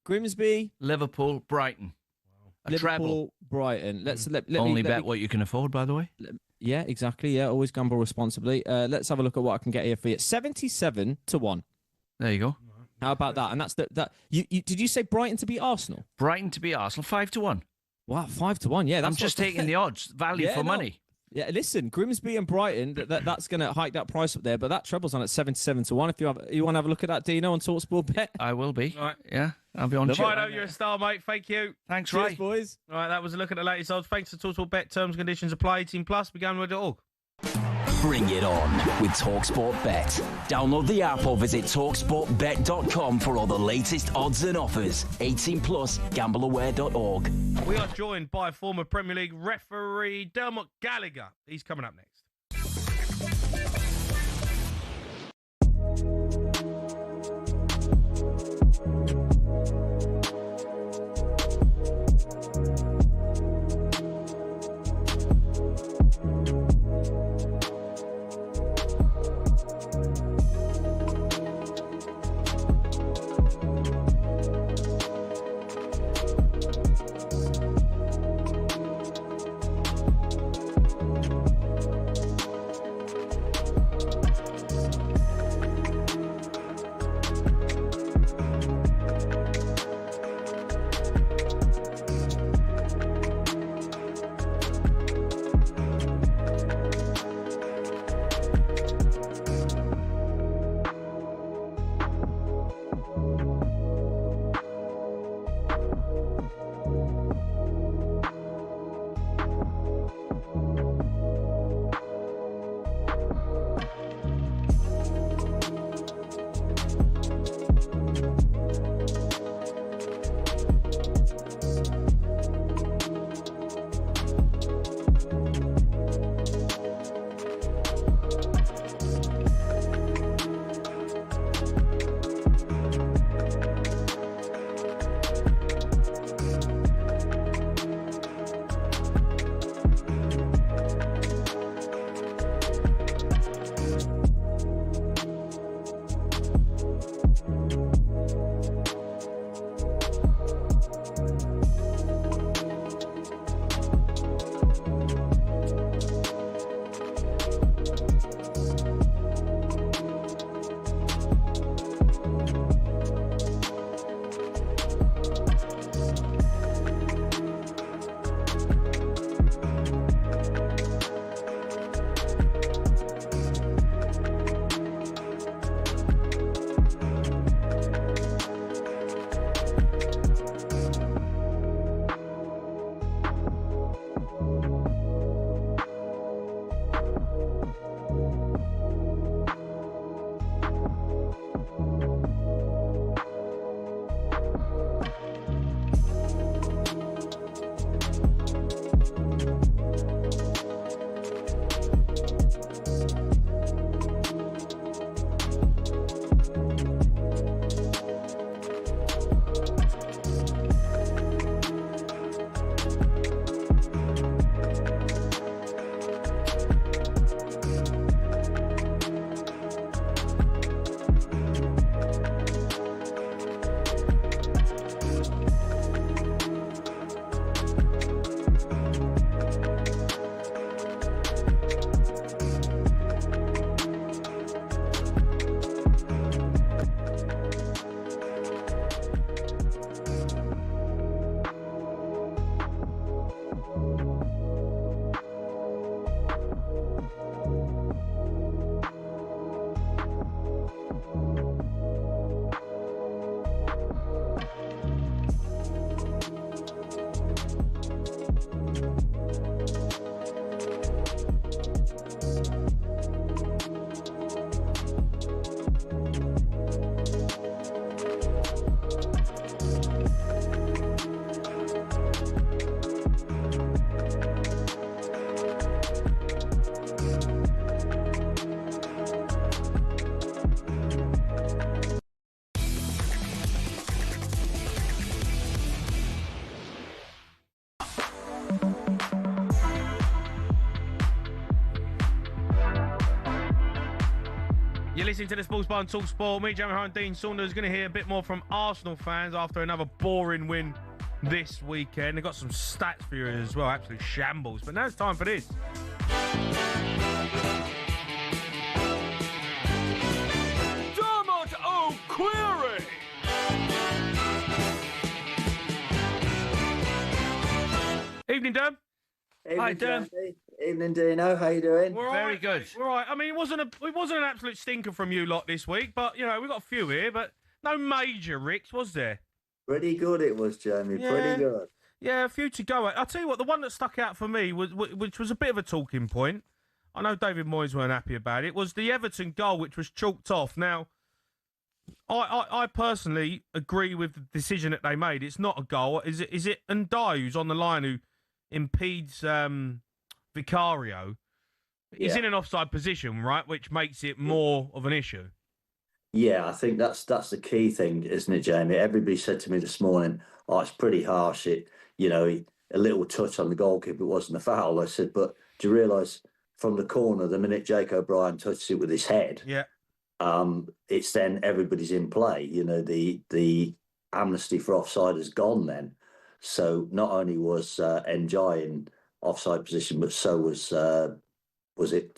Grimsby, Liverpool, Brighton. A Liverpool, treble. Brighton. Let Only me bet what you can afford, by the way. Yeah, exactly. Yeah, always gamble responsibly. Let's have a look at what I can get here for you. 77-1. There you go. How about that? And that's that. You did you say Brighton to beat Arsenal? Brighton to beat Arsenal, 5-1. Wow, 5-1. Yeah, I'm just taking the odds, value for money. Yeah, listen, Grimsby and Brighton, that's going to hike that price up there, but that treble's on at 77-1. If you want to have a look at that, Dino, on talkSPORT Bet. I will be. All right. Yeah, I'll be on. Righto, you're a star, mate. Thank you. Thanks, Cheers, Ray. boys. All right, that was a look at the latest odds. Thanks to talkSPORT Bet. Terms and conditions apply. 18+. Beganwith.org. Bring it on with talkSPORT Bet. Download the app or visit talksportbet.com for all the latest odds and offers. 18+, gambleaware.org. We are joined by former Premier League referee Dermot Gallagher. He's coming up next. listening to the Sports Bar on talkSPORT. Me, Jamie O'Hara and Dean Saunders, going to hear a bit more from Arsenal fans after another boring win this weekend. They've got some stats for you as well, absolute shambles. But now it's time for this. Dermot O'Query! Evening, Derm. Hi, Derm. Evening, Dino. How you doing? We're Very good. We're all right. I mean, it wasn't an absolute stinker from you lot this week, but, you know, we've got a few here, but no major ricks, was there? Pretty good it was, Jamie. Yeah. Pretty good. Yeah, a few to go. I'll tell you what, the one that stuck out for me, which was a bit of a talking point, I know David Moyes weren't happy about it, was the Everton goal, which was chalked off. Now, I personally agree with the decision that they made. It's not a goal. Is it Ndai who's on the line who impedes Vicario? He's in an offside position, right, which makes it more of an issue. Yeah, I think that's the key thing, isn't it, Jamie? Everybody said to me this morning, "Oh, it's pretty harsh. A little touch on the goalkeeper, it wasn't a foul." I said, "But do you realise from the corner, the minute Jake O'Brien touches it with his head, it's then everybody's in play. You know, the amnesty for offside is gone then. So not only was Njai in offside position, but so was it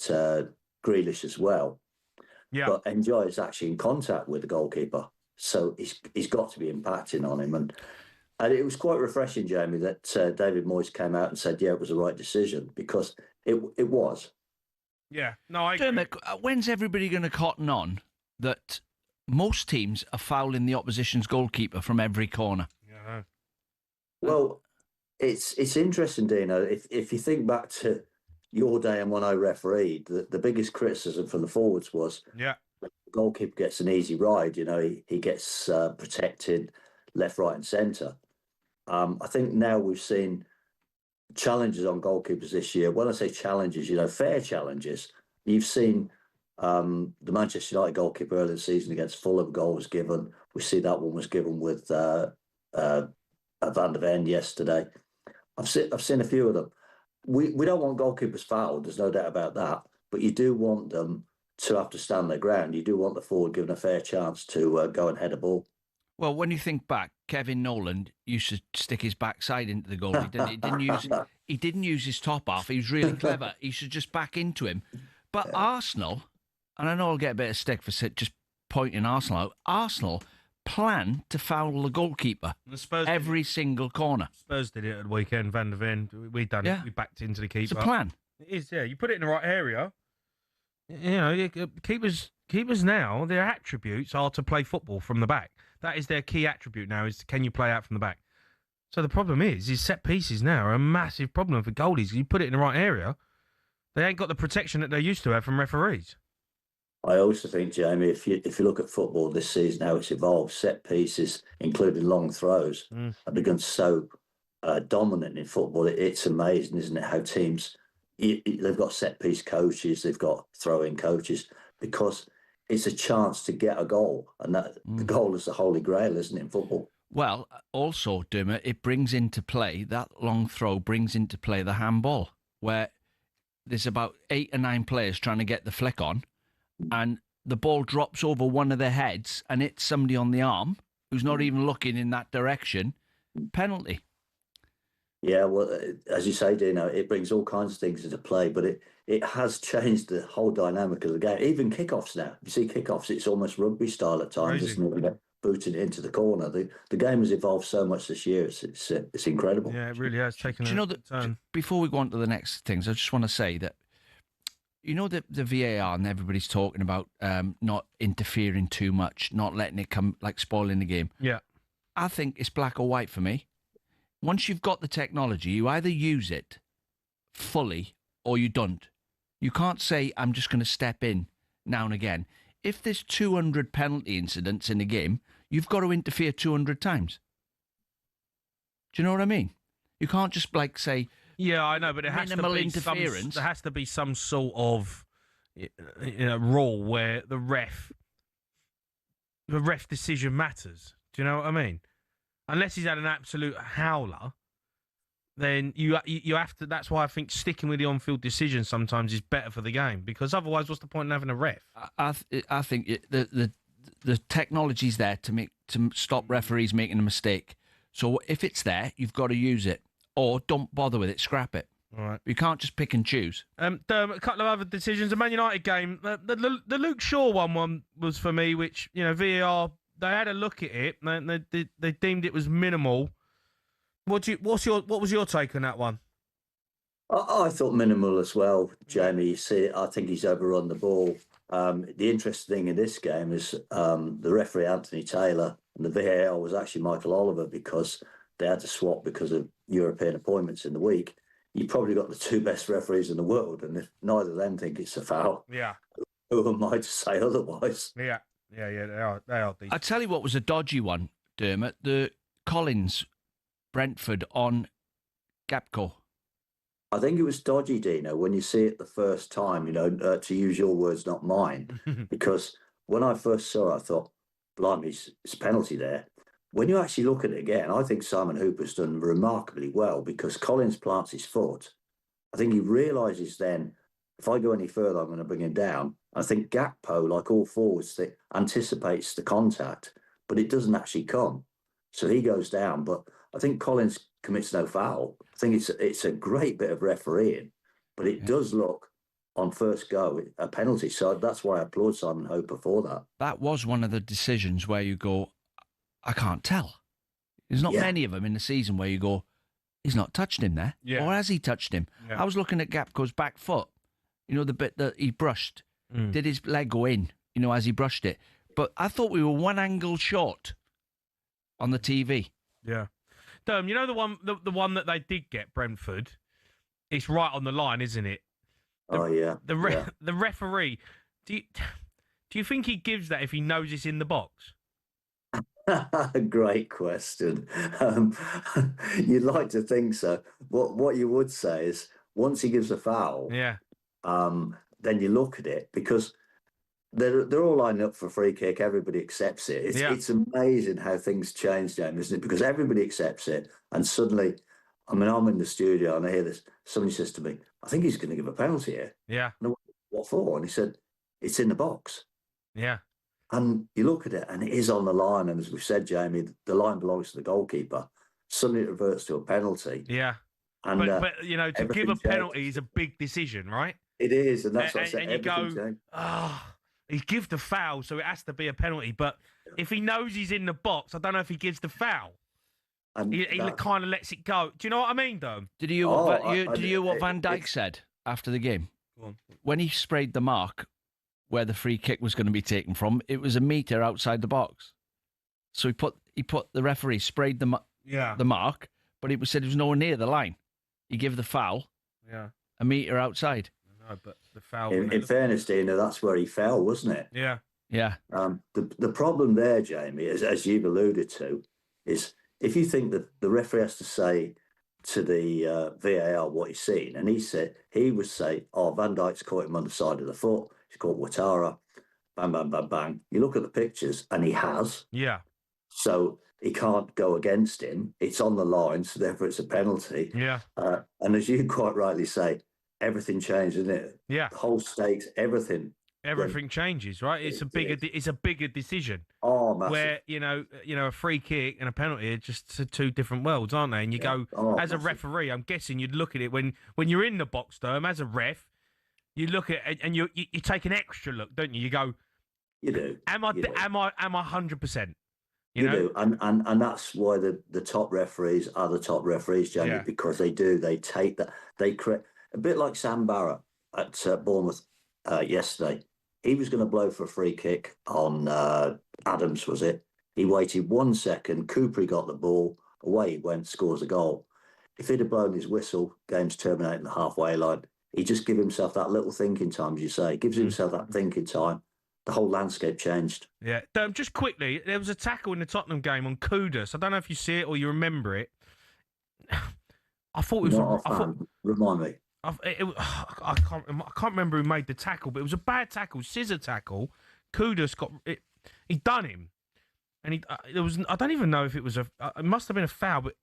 Grealish as well. Yeah. But Njai is actually in contact with the goalkeeper, so he's got to be impacting on him. And it was quite refreshing, Jamie, that David Moyes came out and said, "Yeah, it was the right decision," because it was. Yeah, no, I Dermot, when's everybody going to cotton on that most teams are fouling the opposition's goalkeeper from every corner? Yeah. Well, it's interesting, Dino. If you think back to your day and when I refereed, the biggest criticism from the forwards was the goalkeeper gets an easy ride. You know, he gets protected left, right, and centre. I think now we've seen challenges on goalkeepers this year. When I say challenges, fair challenges. You've seen the Manchester United goalkeeper earlier in the season against Fulham, goal was given. We see that one was given with Van der Ven yesterday. I've seen a few of them. We don't want goalkeepers fouled, there's no doubt about that, but you do want them to have to stand their ground. You do want the forward given a fair chance to go and head a ball. Well, when you think back, Kevin Nolan used to stick his backside into the goal. He didn't use his top half. He was really clever. He should just back into him. But Arsenal, and I know I'll get a bit of stick for just pointing Arsenal out, Arsenal plan to foul the goalkeeper every single corner. Spurs did it at the weekend, Van der Ven. We done it. We backed into the keeper. It's a plan. It is, yeah. You put it in the right area. You know, keepers now, their attributes are to play football from the back. That is their key attribute now, is can you play out from the back? So the problem is set pieces now are a massive problem for goalies. You put it in the right area, they ain't got the protection that they used to have from referees. I also think, Jamie, if you look at football this season, how it's evolved, set pieces, including long throws, have become so dominant in football. It's amazing, isn't it, how teams, they've got set piece coaches, they've got throw-in coaches, because it's a chance to get a goal. And that the goal is the holy grail, isn't it, in football? Well, also, Dermot, it brings into play, that long throw brings into play the handball, where there's about 8 or 9 players trying to get the flick on, and the ball drops over one of their heads and hits somebody on the arm who's not even looking in that direction. Penalty. Yeah, well, as you say, Dino, it brings all kinds of things into play, but it has changed the whole dynamic of the game. Even kickoffs now. If you see kickoffs, it's almost rugby style at times, isn't it? Booting it into the corner. The game has evolved so much this year. It's incredible. Yeah, it really has taken. Do you know that? Before we go on to the next things, I just want to say that you know the VAR, and everybody's talking about not interfering too much, not letting it come like spoiling the game. Yeah, I think it's black or white for me. Once you've got the technology, you either use it fully or you don't. You can't say, I'm just going to step in now and again. If there's 200 penalty incidents in a game, you've got to interfere 200 times. Do you know what I mean? You can't just say... Yeah, I know, but it has to be interference. There has to be some sort of rule where the ref decision matters. Do you know what I mean? Unless he's had an absolute howler, then you have to. That's why I think sticking with the on-field decision sometimes is better for the game, because otherwise, what's the point in having a ref? I think the technology's there to stop referees making a mistake. So if it's there, you've got to use it, or don't bother with it, scrap it. All right. You can't just pick and choose. Dermot, a couple of other decisions. The Man United game, the Luke Shaw one was for me, which, VAR, they had a look at it, they deemed it was minimal. What was your take on that one? I thought minimal as well, Jamie. You see, I think he's overrun the ball. The interesting thing in this game is the referee, Anthony Taylor, and the VAR was actually Michael Oliver, because they had to swap because of European appointments in the week. You probably got the two best referees in the world, and if neither of them think it's a foul, who am I to say otherwise? Yeah, they are decent. I tell you what was a dodgy one, Dermot. The Collins Brentford on Gapco. I think it was dodgy, Dino, when you see it the first time, to use your words, not mine, because when I first saw it, I thought, blimey, it's a penalty there. When you actually look at it again, I think Simon Hooper's done remarkably well, because Collins plants his foot. I think he realises then, if I go any further, I'm going to bring him down. I think Gakpo, like all forwards, anticipates the contact, but it doesn't actually come. So he goes down. But I think Collins commits no foul. I think it's a great bit of refereeing, but it does look, on first go, a penalty. So that's why I applaud Simon Hooper for that. That was one of the decisions where you go, I can't tell. There's not many of them in the season where you go, he's not touched him there. Yeah. Or has he touched him? Yeah. I was looking at Gapco's back foot. The bit that he brushed. Did his leg go in, as he brushed it? But I thought we were one angle short on the TV. Yeah. The one that they did get, Brentford, it's right on the line, isn't it? The referee, do you think he gives that if he knows it's in the box? Great question. You'd like to think so. What you would say is, once he gives a foul, then you look at it, because they're all lining up for a free kick. Everybody accepts it. It's amazing how things change, James, isn't it? Because everybody accepts it, and suddenly, I'm in the studio and I hear this. Somebody says to me, I think he's going to give a penalty here. Yeah. And I went, what for? And he said, it's in the box. Yeah. And you look at it, and it is on the line. And as we've said, Jamie, the line belongs to the goalkeeper. Suddenly it reverts to a penalty. Yeah. And, but to give a penalty is a big decision, right? It is, and that's what I said. And you go, he gives the foul, so it has to be a penalty. But if he knows he's in the box, I don't know if he gives the foul. He kind of lets it go. Do you know what I mean, though? Did you hear what Van Dijk said after the game? Go on. When he sprayed the mark where the free kick was going to be taken from, it was a metre outside the box. So he put the referee sprayed the mark, but it said it was nowhere near the line. He gave the foul. Yeah. A metre outside. No, but the foul. In fairness, Dino, that's where he fell, wasn't it? Yeah. Yeah. The problem there, Jamie, as you've alluded to, is if you think that the referee has to say to the VAR what he's seen, and he would say, Van Dijk's caught him on the side of the foot, he's caught Ouattara, bang, bang, bang, bang. You look at the pictures, and he has. Yeah. So he can't go against him. It's on the line, so therefore it's a penalty. Yeah. And as you quite rightly say, everything changed, isn't it? Yeah. The whole stakes, everything. Everything changes, right? It's a bigger decision. Oh, massive. Where a free kick and a penalty are just two different worlds, aren't they? And you go, as a referee, I'm guessing you'd look at it when you're in the box term as a ref. You look at it and you take an extra look, don't you? You go, you do. Am I 100%? You do, and that's why the top referees are the top referees, Jamie, because they take that, they create a bit like Sam Barrett at Bournemouth yesterday. He was going to blow for a free kick on Adams, was it? He waited 1 second. Cooper got the ball. Away he went, scores a goal. If he'd have blown his whistle, game's terminating the halfway line. He just give himself that little thinking time, as you say. Gives himself that thinking time. The whole landscape changed. Yeah. Just quickly, there was a tackle in the Tottenham game on Kudus. I don't know if you see it or you remember it. I thought it was. Remind me. I can't remember who made the tackle, but it was a bad tackle, scissor tackle. Kudus got it. He done him, and there was. I don't even know if it was it must have been a foul, but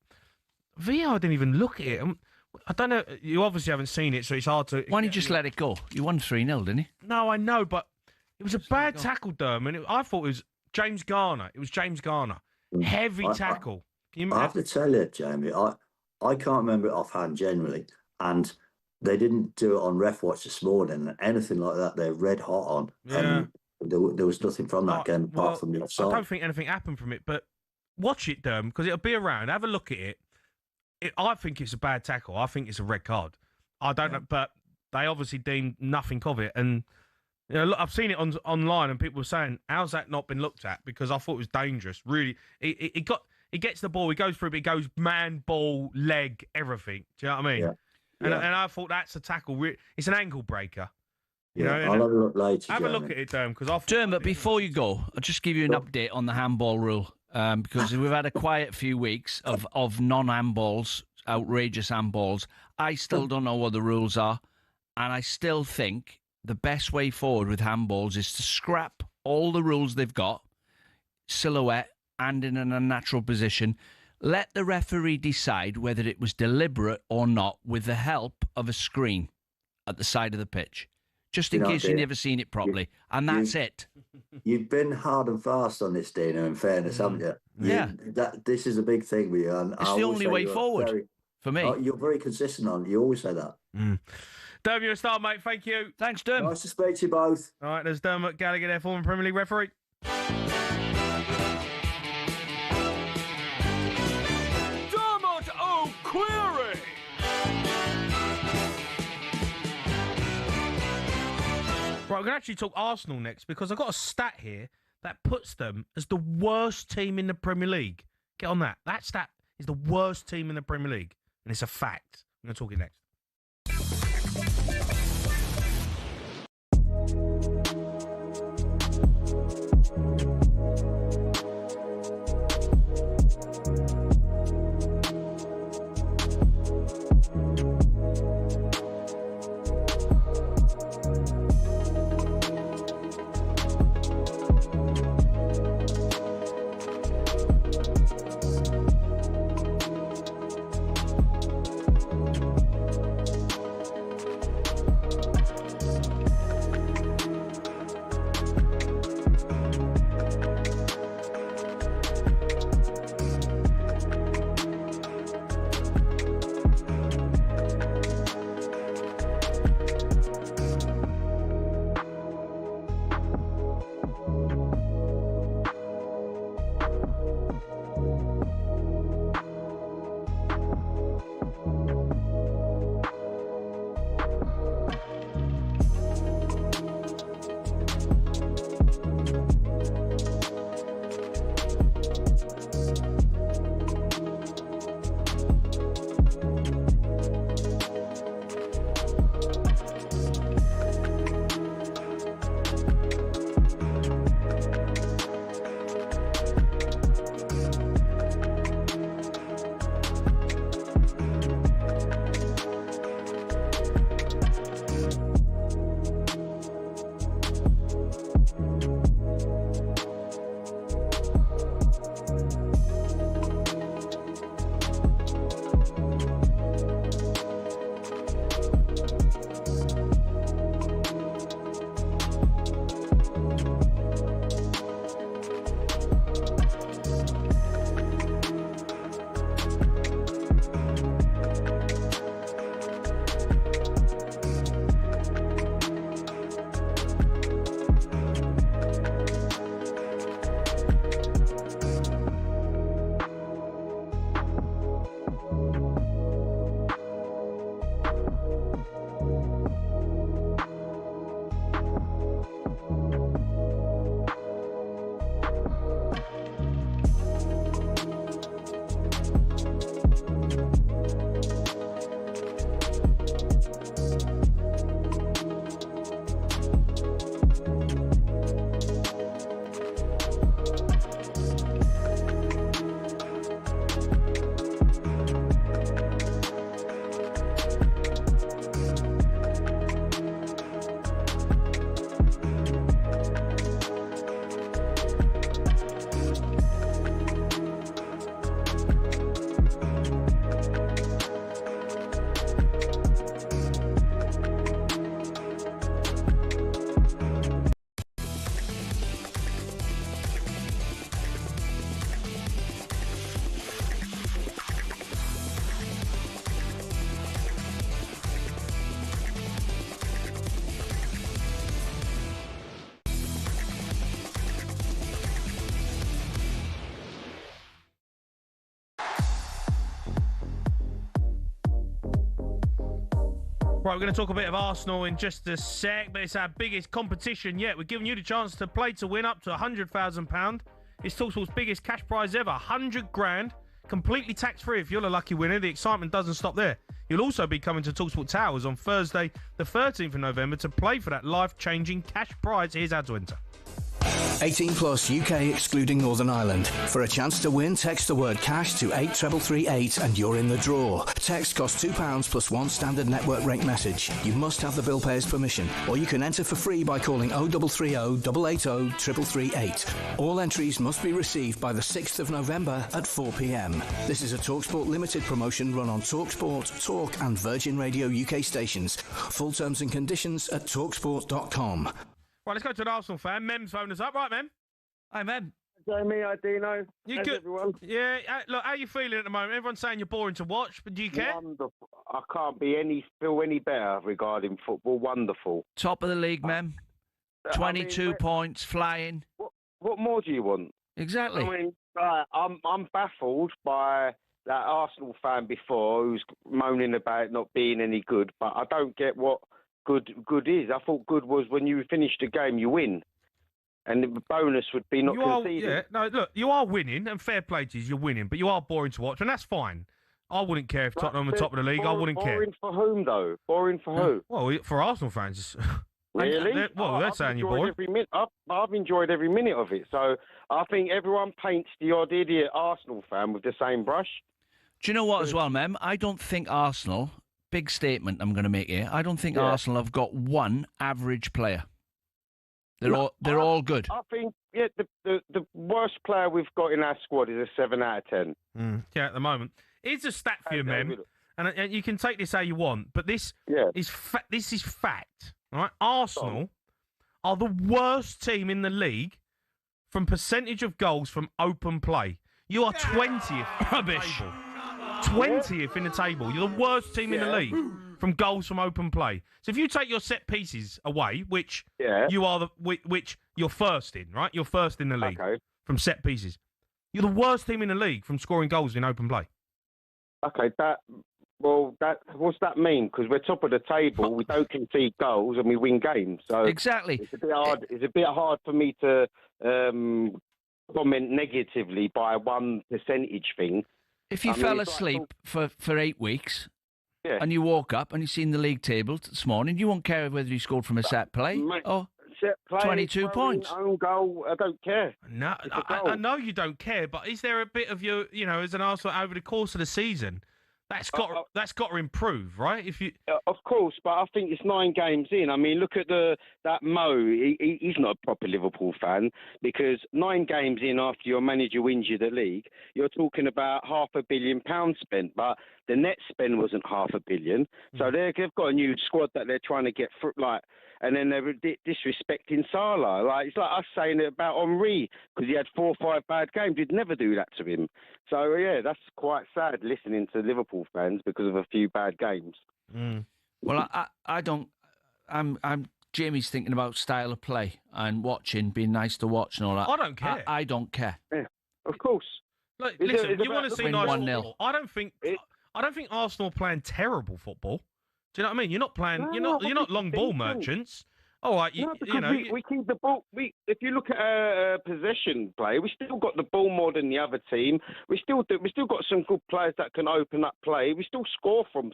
VAR didn't even look at it. I don't know. You obviously haven't seen it, so it's hard to. Why didn't you just let it go? You won 3-0, didn't you? No, I know, but it was a bad tackle, Derm, and I thought it was James Garner. It was James Garner. Heavy tackle. I have to tell you, Jamie, I can't remember it offhand generally, and they didn't do it on Ref Watch this morning. Anything like that, they're red hot on. Yeah. And there was nothing from that game apart from the offside. I don't think anything happened from it, but watch it, Derm, because it'll be around. Have a look at it. I think it's a bad tackle. I think it's a red card. I don't know, but they obviously deemed nothing of it. And look, I've seen it online, and people were saying, "How's that not been looked at?" Because I thought it was dangerous. Really, it gets the ball, it goes through, but it goes man, ball, leg, everything. Do you know what I mean? Yeah. And I thought that's a tackle. It's an ankle breaker. Yeah, I'll have a look later. Have a look at it, Derm, because Dermot, before you go, I'll just give you an update on the handball rule. Because we've had a quiet few weeks of non-handballs, outrageous handballs. I still don't know what the rules are, and I still think the best way forward with handballs is to scrap all the rules they've got, silhouette and in an unnatural position. Let the referee decide whether it was deliberate or not with the help of a screen at the side of the pitch, just in case you've never seen it properly. And that's it. You've been hard and fast on this, Dino, in fairness, haven't you? Yeah. This is a big thing with you. And it's the only way forward for me. You're very consistent on it. You always say that. Derm, you're a star, mate. Thank you. Thanks, Derm. Nice to speak to you both. All right, there's Dermot Gallagher there, former Premier League referee. Dermot O'Query. Right, we're going to actually talk Arsenal next because I've got a stat here that puts them as the worst team in the Premier League. Get on that. That stat is the worst team in the Premier League, and it's a fact. I'm going to talk it next. Right, we're going to talk a bit of Arsenal in just a sec, but it's our biggest competition yet. We're giving you the chance to play to win up to £100,000. It's TalkSport's biggest cash prize ever, 100 grand, completely tax-free if you're a lucky winner. The excitement doesn't stop there. You'll also be coming to TalkSport Towers on Thursday, the 13th of November, to play for that life-changing cash prize. Here's how to enter. 18 plus UK excluding Northern Ireland. For a chance to win, text the word cash to 83338 and you're in the draw. Text costs £2 plus one standard network rate message. You must have the bill payer's permission, or you can enter for free by calling 0330 880 3338. All entries must be received by the 6th of November at 4 p.m. This is a TalkSport limited promotion run on TalkSport, Talk and Virgin Radio UK stations. Full terms and conditions at talksport.com. Right, let's go to an Arsenal fan. Mem's phoned us up. Right, Mem? Hi, Mem. Jamie, hi, Dino. You How's good? everyone? Yeah, look, how are you feeling at the moment? Everyone's saying you're boring to watch, but do you care? Wonderful. I can't feel any better regarding football. Wonderful. Top of the league, Mem. 22 points, flying. What more do you want? Exactly. I mean, I'm baffled by that Arsenal fan before who's moaning about not being any good, but I don't get what good is. I thought good was when you finish the game, you win. And the bonus would be not conceding. Yeah, no, look, you are winning, and fair play to you, you're winning, but you are boring to watch, and that's fine. I wouldn't care if Tottenham were top of the league. I wouldn't care. Boring for whom, though? Boring for who? Well, for Arsenal fans. Really? They're saying you're boring. I've enjoyed every minute of it. So I think everyone paints the odd idiot Arsenal fan with the same brush. Do you know what as well, Mem? I don't think Arsenal, big statement I'm going to make here, I don't think Arsenal have got one average player. They're all good. I think, the worst player we've got in our squad is a 7 out of 10. Yeah, at the moment. Here's a stat for you, Mem, and you can take this how you want, but this is fact. All right? Arsenal are the worst team in the league from percentage of goals from open play. You are 20th. Rubbish. 20th in the table. You're the worst team in the league from goals from open play. So if you take your set pieces away, which you are which you're first in, right? You're first in the league from set pieces. You're the worst team in the league from scoring goals in open play. Okay, what's that mean? Because we're top of the table, we don't concede goals, and we win games. So exactly, it's a bit hard. It's a bit hard for me to comment negatively by one percentage thing. If you fell asleep for 8 weeks, and you woke up and you seen the league table this morning, you won't care whether you scored from a set play or set play, 22 points. Own goal, I don't care. No, I know you don't care, but is there a bit of you, as an Arsenal over the course of the season, that's got to improve, right? If you, of course, but I think it's 9 games in. I mean, look at that Mo. He's not a proper Liverpool fan, because 9 games in after your manager wins you the league, you're talking about £500 million spent, but the net spend wasn't £500 million. So they've got a new squad that they're trying to get through, and then they're disrespecting Salah. It's like us saying about Henry, because he had 4 or 5 bad games. We'd never do that to him. So, that's quite sad listening to Liverpool fans because of a few bad games. Well, I don't... I'm Jamie's thinking about style of play and watching, being nice to watch and all that. I don't care. I don't care. Yeah, of course. Look, listen, you want to see nice 1-0. football. I don't think Arsenal playing terrible football. Do you know what I mean? You're not playing. No, you're not long ball merchants. All right, we keep the ball. If you look at possession play, we still got the ball more than the other team. We still got some good players that can open up play. We still score from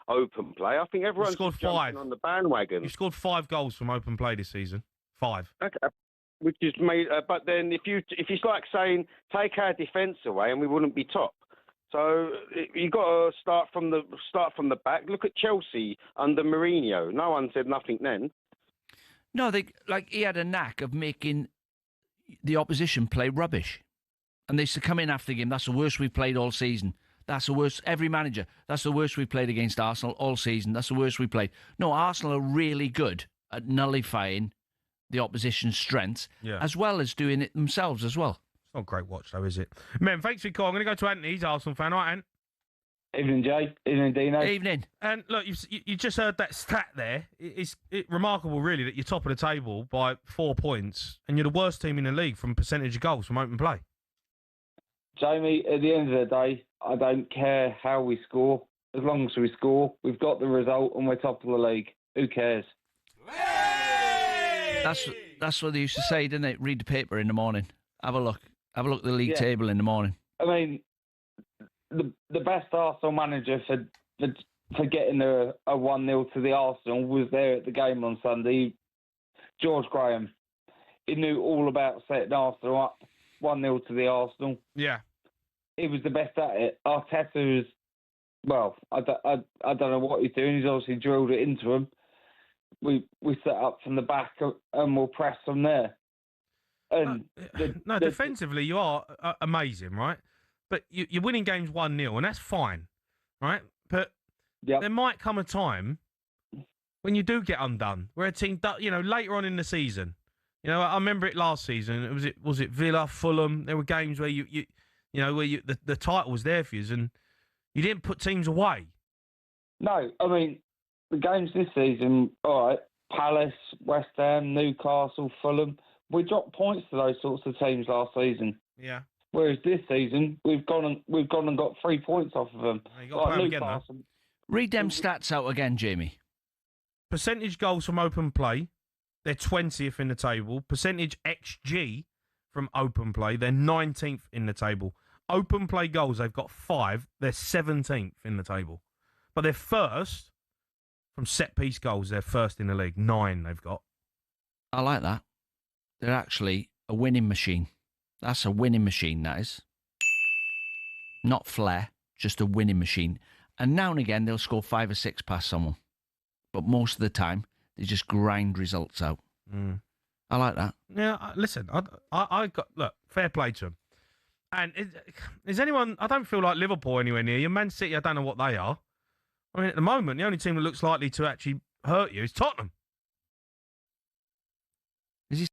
open play. I think everyone's scored jumping 5 on the bandwagon. You scored 5 goals from open play this season. 5. Okay. Which is made. But then if it's like saying take our defence away and we wouldn't be top. So you got to start from the back. Look at Chelsea under Mourinho. No one said nothing then. No, he had a knack of making the opposition play rubbish, and they used to come in after the game. That's the worst we've played all season. That's the worst. Every manager. That's the worst we've played against Arsenal all season. That's the worst we played. No, Arsenal are really good at nullifying the opposition's strengths, as well as doing it themselves as well. It's not a great watch, though, is it? Man, thanks for your call. I'm going to go to Anthony. He's Arsenal fan. All right, Ant? Evening, Jay. Evening, Dino. Evening. And look, you just heard that stat there. It's remarkable, really, that you're top of the table by 4 points, and you're the worst team in the league from percentage of goals from open play. Jamie, at the end of the day, I don't care how we score. as long as we score. We've got the result and we're top of the league. Who cares? That's what they used to say, didn't it? Read the paper in the morning. Have a look. Have a look at the league table in the morning. I mean, the best Arsenal manager for getting a 1-0 to the Arsenal was there at the game on Sunday. George Graham. He knew all about setting Arsenal up 1-0 to the Arsenal. Yeah. He was the best at it. Arteta was, well, I don't know what he's doing. He's obviously drilled it into him. We set up from the back and we'll press from there. And defensively you are amazing, right? But you're winning games 1-0, and that's fine, right? But there might come a time when you do get undone, where a team, later on in the season. I remember it last season. Was it Villa, Fulham? There were games where the title was there for you, and you didn't put teams away. No, I mean the games this season. All right, Palace, West Ham, Newcastle, Fulham. We dropped points to those sorts of teams last season. Yeah. Whereas this season we've gone and got 3 points off of them. You got to play them again, though. Read them stats out again, Jamie. Percentage goals from open play, they're 20th in the table. Percentage XG from open play, they're 19th in the table. Open play goals, they've got 5. They're 17th in the table. But they're first from set-piece goals. They're first in the league. 9 they've got. I like that. They're actually a winning machine. That's a winning machine, that is. Not flair, just a winning machine. And now and again, they'll score 5 or 6 past someone. But most of the time, they just grind results out. Mm. I like that. Yeah, listen, I got, look, fair play to them. And is anyone, I don't feel like Liverpool anywhere near you. Man City, I don't know what they are. I mean, at the moment, the only team that looks likely to actually hurt you is Tottenham. Is he...